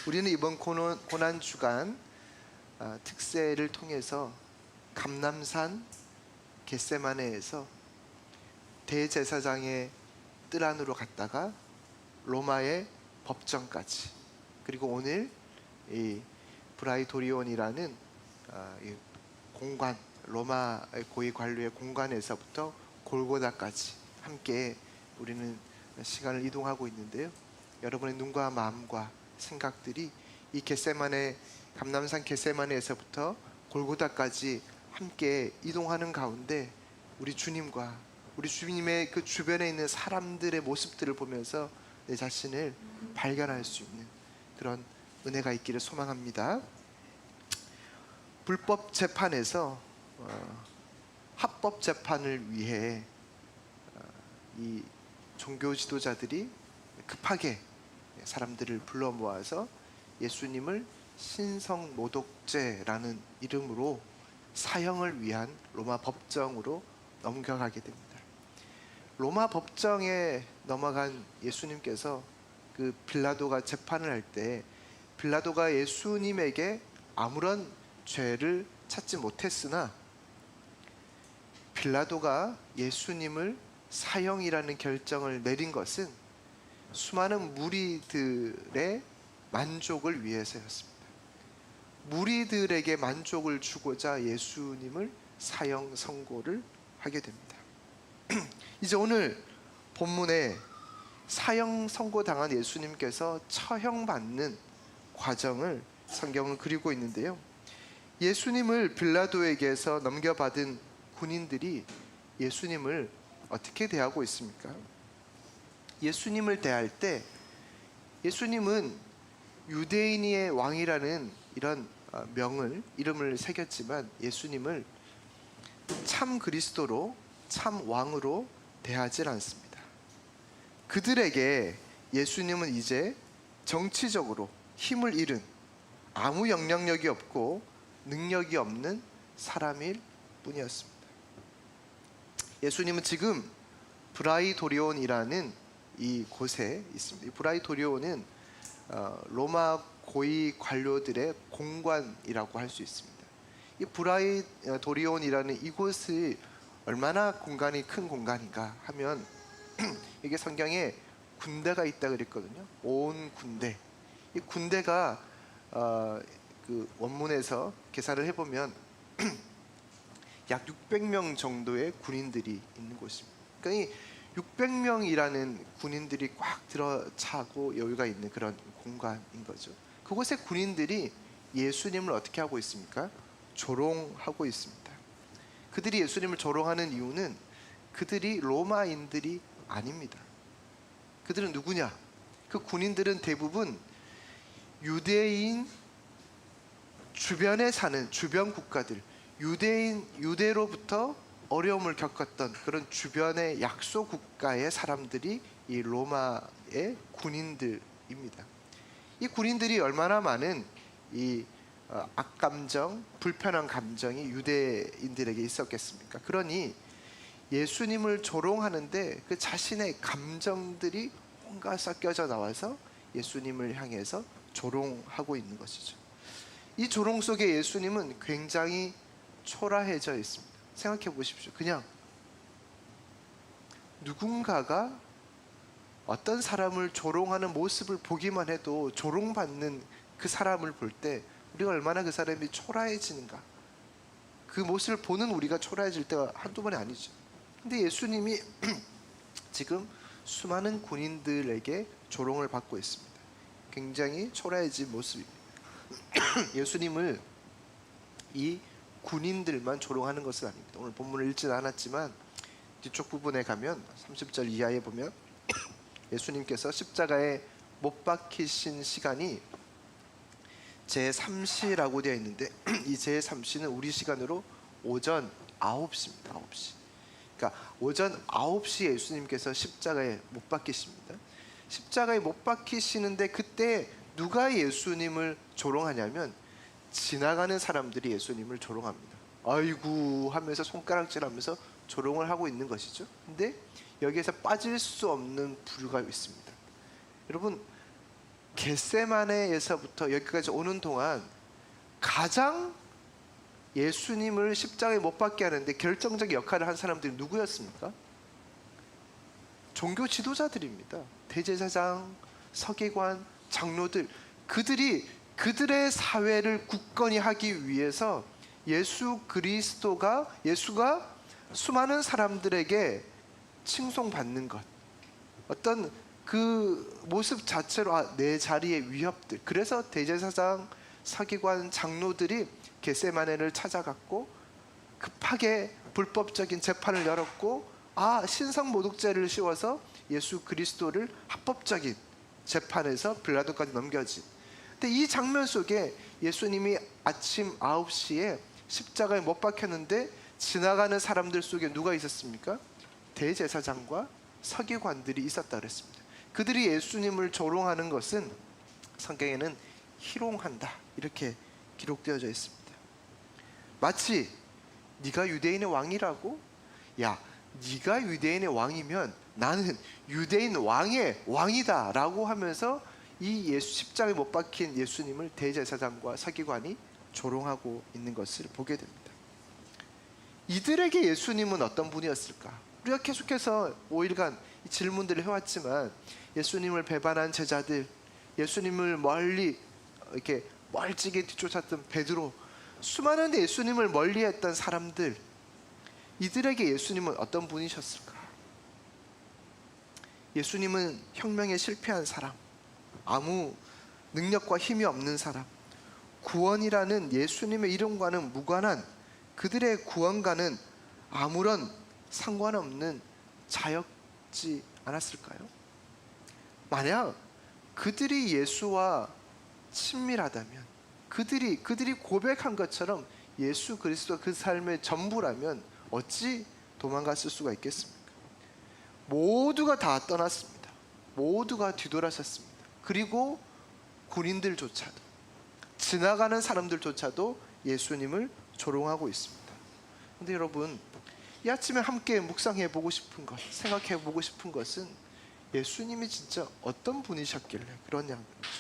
우리는 이번 고난 주간 특세를 통해서 감람산 겟세마네에서 대제사장의 뜰 안으로 갔다가 로마의 법정까지, 그리고 오늘 이 브라이토리온이라는 이 공관, 로마 고위 관료의 공관에서부터 골고다까지 함께 우리는 시간을 이동하고 있는데요. 여러분의 눈과 마음과 생각들이 이 겟세마네, 감람산 겟세마네에서부터 골고다까지 함께 이동하는 가운데 우리 주님과 우리 주님의 그 주변에 있는 사람들의 모습들을 보면서 내 자신을 발견할 수 있는 그런 은혜가 있기를 소망합니다. 불법 재판에서 합법 재판을 위해 이 종교 지도자들이 급하게 사람들을 불러 모아서 예수님을 신성모독죄라는 이름으로 사형을 위한 로마 법정으로 넘겨가게 됩니다. 로마 법정에 넘어간 예수님께서 그 빌라도가 재판을 할 때 빌라도가 예수님에게 아무런 죄를 찾지 못했으나 빌라도가 예수님을 사형이라는 결정을 내린 것은 수많은 무리들의 만족을 위해서였습니다. 무리들에게 만족을 주고자 예수님을 사형 선고를 하게 됩니다. 이제 오늘 본문에 사형 선고당한 예수님께서 처형받는 과정을 성경은 그리고 있는데요. 예수님을 빌라도에게서 넘겨받은 군인들이 예수님을 어떻게 대하고 있습니까? 예수님을 대할 때 예수님은 유대인의 왕이라는 이런 이름을 새겼지만 예수님을 참 그리스도로, 참 왕으로 대하지 않습니다. 그들에게 예수님은 이제 정치적으로 힘을 잃은, 아무 영향력이 없고 능력이 없는 사람일 뿐이었습니다. 예수님은 지금 브라이토리온이라는 이 곳에 있습니다. 이 브라이토리온은 로마 고위 관료들의 공관이라고 할 수 있습니다. 이 브라이토리온이라는 이곳이 얼마나 공간이 큰 공간인가 하면 이게 성경에 군대가 있다 그랬거든요. 온 군대. 이 군대가 그 원문에서 계산을 해보면 약 600명 정도의 군인들이 있는 곳입니다. 그러니까 이 600명이라는 군인들이 꽉 들어차고 여유가 있는 그런 공간인 거죠. 그곳의 군인들이 예수님을 어떻게 하고 있습니까? 조롱하고 있습니다. 그들이 예수님을 조롱하는 이유는 그들이 로마인들이 아닙니다. 그들은 누구냐? 그 군인들은 대부분 유대인 주변에 사는 주변 국가들, 유대로부터 어려움을 겪었던 그런 주변의 약소 국가의 사람들이 이 로마의 군인들입니다. 이 군인들이 얼마나 많은 이 악감정, 불편한 감정이 유대인들에게 있었겠습니까? 그러니 예수님을 조롱하는데 그 자신의 감정들이 온갖 섞여져 나와서 예수님을 향해서 조롱하고 있는 것이죠. 이 조롱 속에 예수님은 굉장히 초라해져 있습니다. 생각해 보십시오. 그냥 누군가가 어떤 사람을 조롱하는 모습을 보기만 해도 조롱받는 그 사람을 볼 때 우리가 얼마나 그 사람이 초라해지는가, 그 모습을 보는 우리가 초라해질 때가 한두 번이 아니죠. 근데 예수님이 지금 수많은 군인들에게 조롱을 받고 있습니다. 굉장히 초라해진 모습입니다. 예수님을 이 군인들만 조롱하는 것은 아닙니다. 오늘 본문을 읽지는 않았지만 뒤쪽 부분에 가면 30절 이하에 보면 예수님께서 십자가에 못 박히신 시간이 제3시라고 되어 있는데 이 제3시는 우리 시간으로 오전 9시입니다. 9시. 그러니까 오전 9시에 예수님께서 십자가에 못 박히십니다. 십자가에 못 박히시는데 그때 누가 예수님을 조롱하냐면 지나가는 사람들이 예수님을 조롱합니다. 아이고 하면서 손가락질하면서 조롱을 하고 있는 것이죠. 근데 여기에서 빠질 수 없는 부류가 있습니다. 여러분, 겟세마네에서부터 여기까지 오는 동안 가장 예수님을 십자가에 못 박게 하는데 결정적 역할을 한 사람들이 누구였습니까? 종교 지도자들입니다. 대제사장, 서기관, 장로들, 그들이 그들의 사회를 굳건히 하기 위해서 예수가 수많은 사람들에게 칭송받는 것, 어떤 그 모습 자체로 내 자리의 위협들, 그래서 대제사장, 서기관, 장로들이 겟세마네를 찾아갔고 급하게 불법적인 재판을 열었고 신성모독죄를 씌워서 예수 그리스도를 합법적인 재판에서 빌라도까지 넘겨진. 근데 이 장면 속에 예수님이 아침 9시에 십자가에 못 박혔는데 지나가는 사람들 속에 누가 있었습니까? 대제사장과 서기관들이 있었다 그랬습니다. 그들이 예수님을 조롱하는 것은 성경에는 희롱한다 이렇게 기록되어져 있습니다. 마치 네가 유대인의 왕이라고? 야, 네가 유대인의 왕이면 나는 유대인 왕의 왕이다 라고 하면서 이 십자가에 못 박힌 예수님을 대제사장과 서기관이 조롱하고 있는 것을 보게 됩니다. 이들에게 예수님은 어떤 분이었을까? 우리가 계속해서 5일간 이 질문들을 해왔지만 예수님을 배반한 제자들, 예수님을 멀리 이렇게 멀찍이 뒤쫓았던 베드로, 수많은 예수님을 멀리했던 사람들, 이들에게 예수님은 어떤 분이셨을까? 예수님은 혁명에 실패한 사람, 아무 능력과 힘이 없는 사람, 구원이라는 예수님의 이름과는 무관한, 그들의 구원과는 아무런 상관없는 자였지 않았을까요? 만약 그들이 예수와 친밀하다면, 그들이 고백한 것처럼 예수 그리스도가 그 삶의 전부라면 어찌 도망갔을 수가 있겠습니까? 모두가 다 떠났습니다. 모두가 뒤돌아섰습니다. 그리고 군인들조차도, 지나가는 사람들조차도 예수님을 조롱하고 있습니다. 그런데 여러분, 이 아침에 함께 묵상해 보고 싶은 것, 생각해 보고 싶은 것은 예수님이 진짜 어떤 분이셨길래 그러냐는 거죠.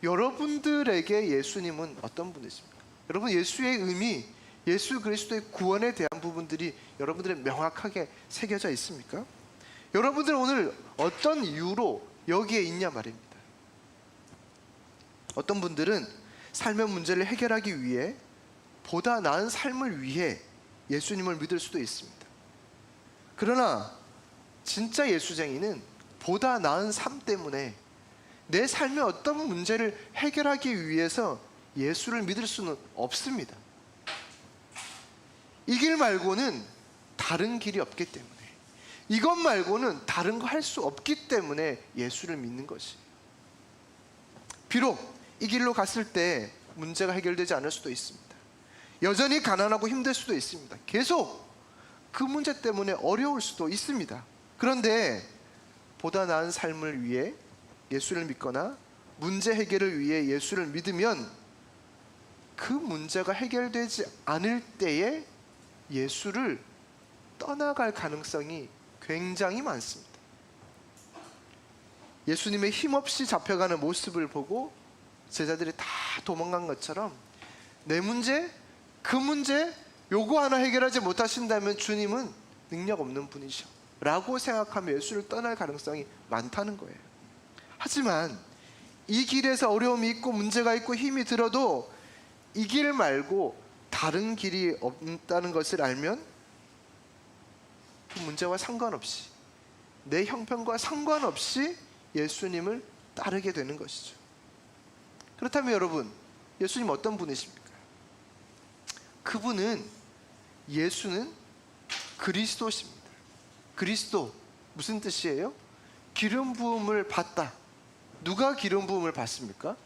여러분들에게 예수님은 어떤 분이십니까? 여러분, 예수의 의미, 예수 그리스도의 구원에 대한 부분들이 여러분들의 명확하게 새겨져 있습니까? 여러분들 오늘 어떤 이유로 여기에 있냐 말입니다. 어떤 분들은 삶의 문제를 해결하기 위해, 보다 나은 삶을 위해 예수님을 믿을 수도 있습니다. 그러나 진짜 예수쟁이는 보다 나은 삶 때문에 내 삶의 어떤 문제를 해결하기 위해서 예수를 믿을 수는 없습니다. 이 길 말고는 다른 길이 없기 때문에, 이것 말고는 다른 거 할 수 없기 때문에 예수를 믿는 것이. 비록 이 길로 갔을 때 문제가 해결되지 않을 수도 있습니다. 여전히 가난하고 힘들 수도 있습니다. 계속 그 문제 때문에 어려울 수도 있습니다. 그런데 보다 나은 삶을 위해 예수를 믿거나 문제 해결을 위해 예수를 믿으면 그 문제가 해결되지 않을 때에 예수를 떠나갈 가능성이 굉장히 많습니다. 예수님의 힘없이 잡혀가는 모습을 보고 제자들이 다 도망간 것처럼 내 문제, 그 문제 요거 하나 해결하지 못하신다면 주님은 능력 없는 분이셔 라고 생각하며 예수를 떠날 가능성이 많다는 거예요. 하지만 이 길에서 어려움이 있고 문제가 있고 힘이 들어도 이 길 말고 다른 길이 없다는 것을 알면 그 문제와 상관없이, 내 형편과 상관없이 예수님을 따르게 되는 것이죠. 그렇다면 여러분, 예수님 어떤 분이십니까? 그분은, 예수는 그리스도십니다. 그리스도 무슨 뜻이에요? 기름 부음을 받다. 누가 기름 부음을 받습니까?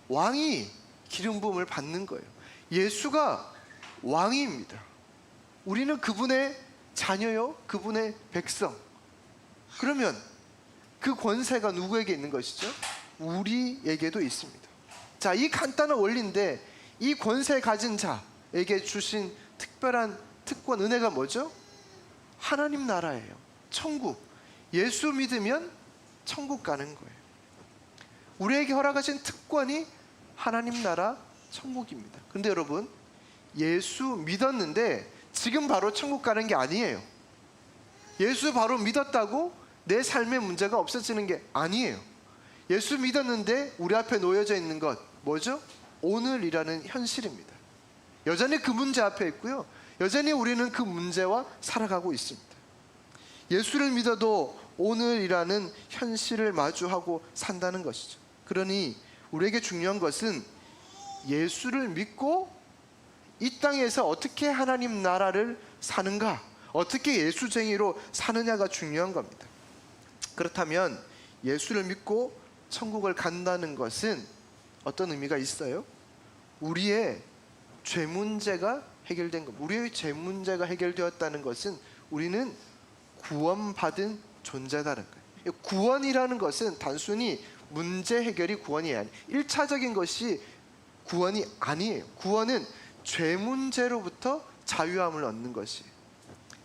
왕이 기름 부음을 받는 거예요. 예수가 왕입니다. 우리는 그분의 자녀요, 그분의 백성. 그러면 그 권세가 누구에게 있는 것이죠? 우리에게도 있습니다. 자, 이 간단한 원리인데 이 권세 가진 자에게 주신 특별한 특권, 은혜가 뭐죠? 하나님 나라예요. 천국. 예수 믿으면 천국 가는 거예요. 우리에게 허락하신 특권이 하나님 나라 천국입니다. 그런데 여러분, 예수 믿었는데 지금 바로 천국 가는 게 아니에요. 예수 바로 믿었다고 내 삶의 문제가 없어지는 게 아니에요. 예수 믿었는데 우리 앞에 놓여져 있는 것 뭐죠? 오늘이라는 현실입니다. 여전히 그 문제 앞에 있고요, 여전히 우리는 그 문제와 살아가고 있습니다. 예수를 믿어도 오늘이라는 현실을 마주하고 산다는 것이죠. 그러니 우리에게 중요한 것은 예수를 믿고 이 땅에서 어떻게 하나님 나라를 사는가, 어떻게 예수쟁이로 사느냐가 중요한 겁니다. 그렇다면 예수를 믿고 천국을 간다는 것은 어떤 의미가 있어요? 우리의 죄 문제가 해결된 것. 우리의 죄 문제가 해결되었다는 것은 우리는 구원받은 존재다는 거예요. 구원이라는 것은 단순히 문제 해결이 구원이 아니에요. 1차적인 것이 구원이 아니에요. 구원은 죄 문제로부터 자유함을 얻는 것이에요.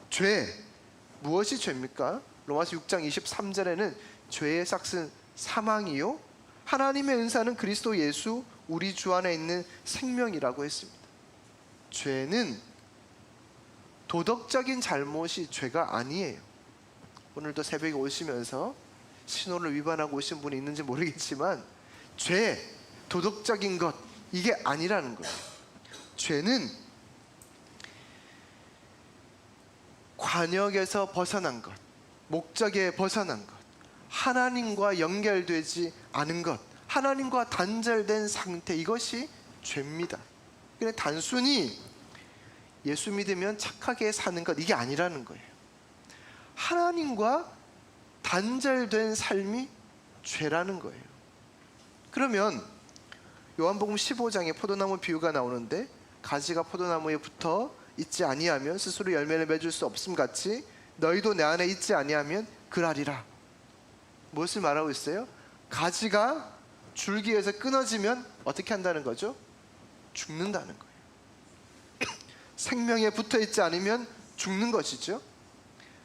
죄, 무엇이 죄입니까? 로마서 6장 23절에는 죄의 삭은 사망이요 하나님의 은사는 그리스도 예수 우리 주 안에 있는 생명이라고 했습니다. 죄는 도덕적인 잘못이 죄가 아니에요. 오늘도 새벽에 오시면서 신호를 위반하고 오신 분이 있는지 모르겠지만 죄, 도덕적인 것, 이게 아니라는 거예요. 죄는 관역에서 벗어난 것, 목적에 벗어난 것, 하나님과 연결되지 않은 것, 하나님과 단절된 상태, 이것이 죄입니다. 그냥 단순히 예수 믿으면 착하게 사는 것, 이게 아니라는 거예요. 하나님과 단절된 삶이 죄라는 거예요. 그러면 요한복음 15장에 포도나무 비유가 나오는데, 가지가 포도나무에 붙어 있지 아니하면 스스로 열매를 맺을 수 없음 같이 너희도 내 안에 있지 아니하면 그라리라. 무엇을 말하고 있어요? 가지가 줄기에서 끊어지면 어떻게 한다는 거죠? 죽는다는 거예요. 생명에 붙어 있지 않으면 죽는 것이죠.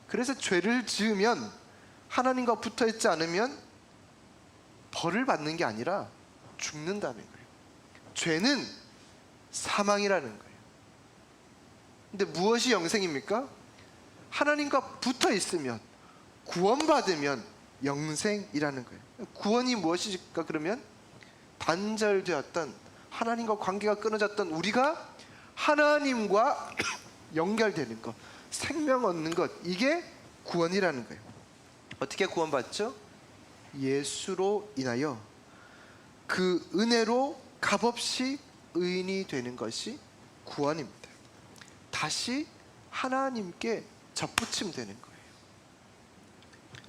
그래서 죄를 지으면, 하나님과 붙어 있지 않으면 벌을 받는 게 아니라 죽는다는 거예요. 죄는 사망이라는 거예요. 근데 무엇이 영생입니까? 하나님과 붙어 있으면, 구원받으면 영생이라는 거예요. 구원이 무엇일까? 그러면 단절되었던, 하나님과 관계가 끊어졌던 우리가 하나님과 연결되는 것, 생명 얻는 것, 이게 구원이라는 거예요. 어떻게 구원받죠? 예수로 인하여 그 은혜로 값없이 의인이 되는 것이 구원입니다. 다시 하나님께 접붙임되는 거예요.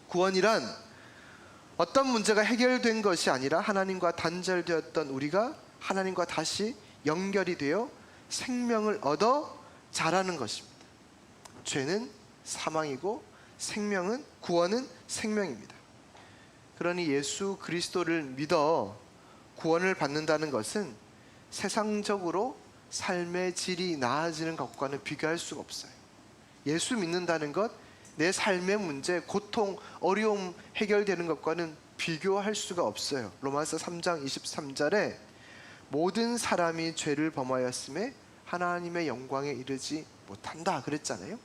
구원이란 어떤 문제가 해결된 것이 아니라 하나님과 단절되었던 우리가 하나님과 다시 연결이 되어 생명을 얻어 자라는 것입니다. 죄는 사망이고 구원은 생명입니다. 그러니 예수 그리스도를 믿어 구원을 받는다는 것은 세상적으로 삶의 질이 나아지는 것과는 비교할 수가 없어요. 예수 믿는다는 것, 내 삶의 문제, 고통, 어려움 해결되는 것과는 비교할 수가 없어요. 로마서 3장 23절에 모든 사람이 죄를 범하였음에 하나님의 영광에 이르지 못한다 그랬잖아요.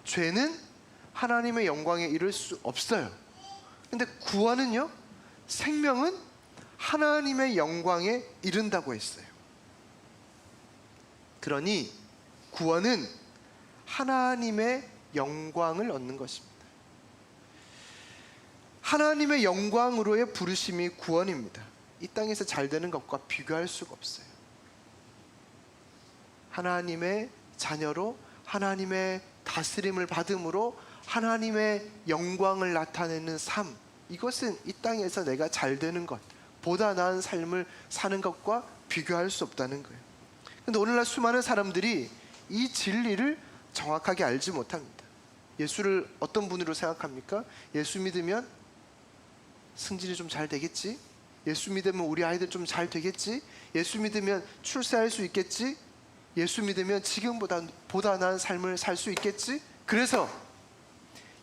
죄는 하나님의 영광에 이를 수 없어요. 근데 구원은요, 생명은 하나님의 영광에 이른다고 했어요. 그러니 구원은 하나님의 영광을 얻는 것입니다. 하나님의 영광으로의 부르심이 구원입니다. 이 땅에서 잘 되는 것과 비교할 수가 없어요. 하나님의 자녀로 하나님의 다스림을 받음으로 하나님의 영광을 나타내는 삶, 이것은 이 땅에서 내가 잘 되는 것, 보다 나은 삶을 사는 것과 비교할 수 없다는 거예요. 그런데 오늘날 수많은 사람들이 이 진리를 정확하게 알지 못합니다. 예수를 어떤 분으로 생각합니까? 예수 믿으면 승진이 좀 잘 되겠지? 예수 믿으면 우리 아이들 좀 잘 되겠지? 예수 믿으면 출세할 수 있겠지? 예수 믿으면 지금보다 보다 나은 삶을 살 수 있겠지? 그래서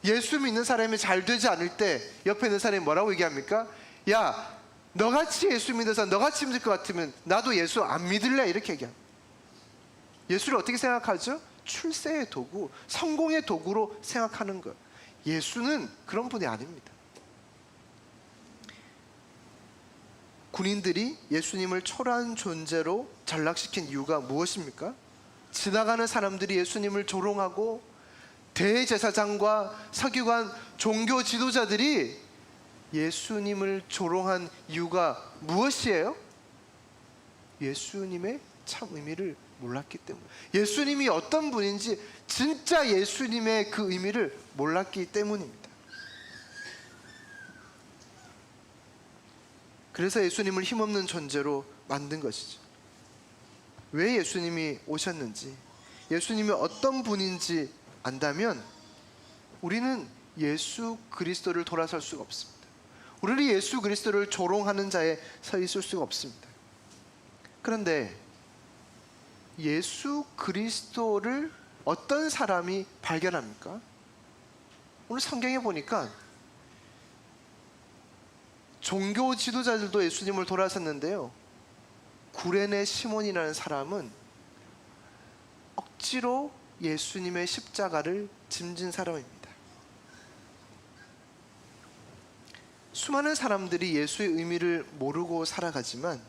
예수 믿는 사람이 잘 되지 않을 때 옆에 있는 사람이 뭐라고 얘기합니까? 야, 너같이 예수 믿어서 너같이 믿을 것 같으면 나도 예수 안 믿을래, 이렇게 얘기합니다. 예수를 어떻게 생각하죠? 출세의 도구, 성공의 도구로 생각하는 것. 예수는 그런 분이 아닙니다. 군인들이 예수님을 초라한 존재로 전락시킨 이유가 무엇입니까? 지나가는 사람들이 예수님을 조롱하고 대제사장과 서기관, 종교 지도자들이 예수님을 조롱한 이유가 무엇이에요? 예수님의 참 의미를 몰랐기 때문에, 예수님이 어떤 분인지 진짜 예수님의 그 의미를 몰랐기 때문입니다. 그래서 예수님을 힘없는 존재로 만든 것이죠. 왜 예수님이 오셨는지, 예수님이 어떤 분인지 안다면 우리는 예수 그리스도를 돌아설 수가 없습니다. 우리는 예수 그리스도를 조롱하는 자에 서 있을 수가 없습니다. 그런데 예수 그리스도를 어떤 사람이 발견합니까? 오늘 성경에 보니까 종교 지도자들도 예수님을 돌아섰는데요, 구레네 시몬이라는 사람은 억지로 예수님의 십자가를 짐진 사람입니다. 수많은 사람들이 예수의 의미를 모르고 살아가지만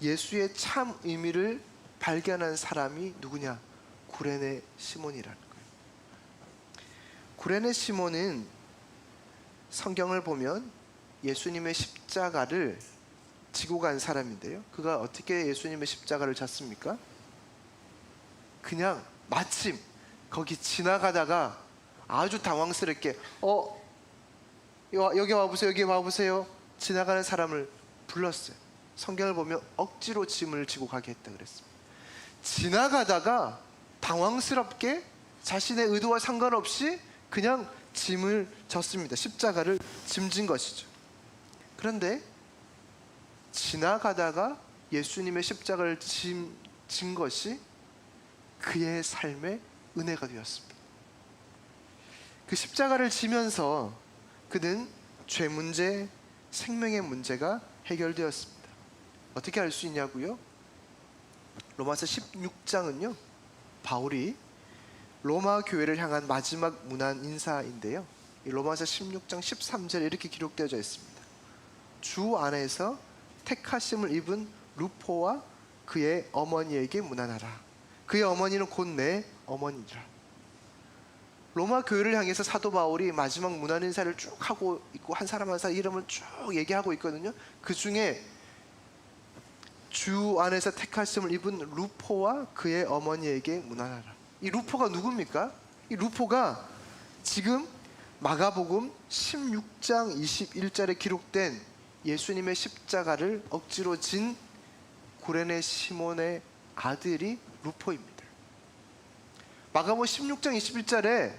예수의 참 의미를 발견한 사람이 누구냐? 구레네 시몬이라는 거예요. 구레네 시몬은 성경을 보면 예수님의 십자가를 지고 간 사람인데요, 그가 어떻게 예수님의 십자가를 졌습니까? 그냥 마침 거기 지나가다가 아주 당황스럽게 여기 와보세요, 여기 와보세요, 지나가는 사람을 불렀어요. 성경을 보면 억지로 짐을 지고 가게 했다 그랬습니다. 지나가다가 당황스럽게 자신의 의도와 상관없이 그냥 짐을 졌습니다. 십자가를 짐진 것이죠. 그런데 지나가다가 예수님의 십자가를 진 것이 그의 삶의 은혜가 되었습니다. 그 십자가를 지면서 그는 죄 문제, 생명의 문제가 해결되었습니다. 어떻게 알 수 있냐고요? 로마서 16장은요, 바울이 로마 교회를 향한 마지막 문안 인사인데요, 이 로마서 16장 13절에 이렇게 기록되어져 있습니다. 주 안에서 택하심을 입은 루포와 그의 어머니에게 문안하라. 그의 어머니는 곧 내 어머니라. 로마 교회를 향해서 사도 바울이 마지막 문안 인사를 쭉 하고 있고 한 사람 한 사람 이름을 쭉 얘기하고 있거든요. 그 중에 주 안에서 택하심을 입은 루포와 그의 어머니에게 문안하라. 이 루포가 누굽니까? 이 루포가 지금 마가복음 16장 21절에 기록된 예수님의 십자가를 억지로 진 구레네 시몬의 아들이 루포입니다. 마가복음 16장 21절에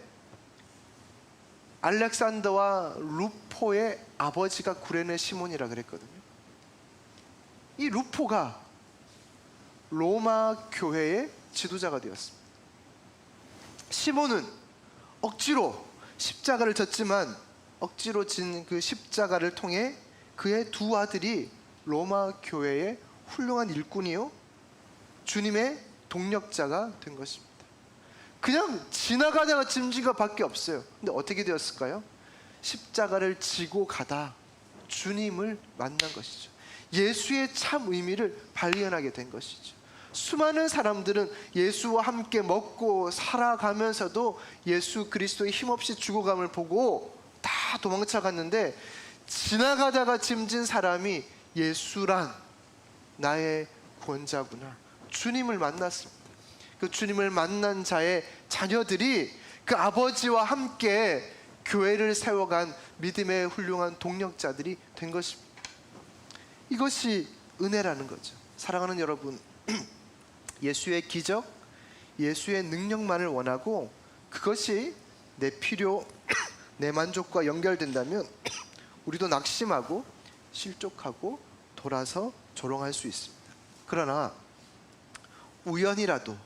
알렉산더와 루포의 아버지가 구레네 시몬이라 그랬거든요. 이 루포가 로마 교회의 지도자가 되었습니다. 시몬은 억지로 십자가를 졌지만 억지로 진 그 십자가를 통해 그의 두 아들이 로마 교회의 훌륭한 일꾼이요 주님의 동력자가 된 것입니다. 그냥 지나가다가 짐진 것밖에 없어요. 근데 어떻게 되었을까요? 십자가를 지고 가다 주님을 만난 것이죠. 예수의 참 의미를 발견하게 된 것이죠. 수많은 사람들은 예수와 함께 먹고 살아가면서도 예수 그리스도의 힘없이 죽어감을 보고 다 도망쳐 갔는데, 지나가다가 짐진 사람이 예수란 나의 구원자구나, 주님을 만났습니다. 그 주님을 만난 자의 자녀들이 그 아버지와 함께 교회를 세워간 믿음의 훌륭한 동력자들이 된 것입니다. 이것이 은혜라는 거죠. 사랑하는 여러분, 예수의 기적, 예수의 능력만을 원하고 그것이 내 필요, 내 만족과 연결된다면 우리도 낙심하고 실족하고 돌아서 조롱할 수 있습니다. 그러나 우연이라도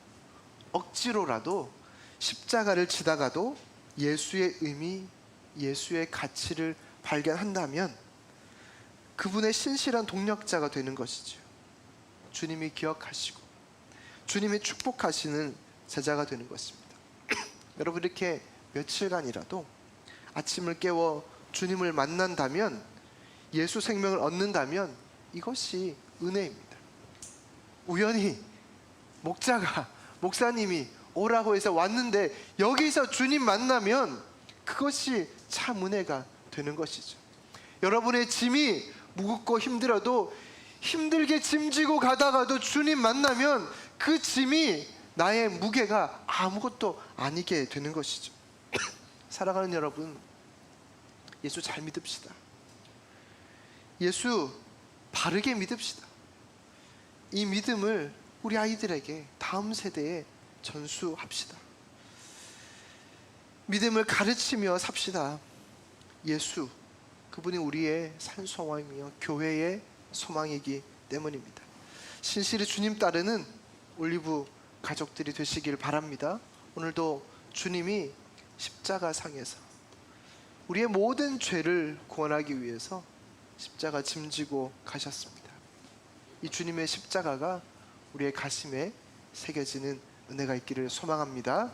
억지로라도 십자가를 지다가도 예수의 의미, 예수의 가치를 발견한다면 그분의 신실한 동력자가 되는 것이죠. 주님이 기억하시고 주님이 축복하시는 제자가 되는 것입니다. 여러분, 이렇게 며칠간이라도 아침을 깨워 주님을 만난다면, 예수 생명을 얻는다면 이것이 은혜입니다. 우연히 목사님이 오라고 해서 왔는데 여기서 주님 만나면 그것이 참 은혜가 되는 것이죠. 여러분의 짐이 무겁고 힘들어도 힘들게 짐지고 가다가도 주님 만나면 그 짐이 나의 무게가 아무것도 아니게 되는 것이죠. 사랑하는 여러분, 예수 잘 믿읍시다. 예수 바르게 믿읍시다. 이 믿음을 우리 아이들에게, 다음 세대에 전수합시다. 믿음을 가르치며 삽시다. 예수, 그분이 우리의 산소망이며 교회의 소망이기 때문입니다. 신실히 주님 따르는 올리브 가족들이 되시길 바랍니다. 오늘도 주님이 십자가상에서 우리의 모든 죄를 구원하기 위해서 십자가 짐지고 가셨습니다. 이 주님의 십자가가 우리의 가슴에 새겨지는 은혜가 있기를 소망합니다.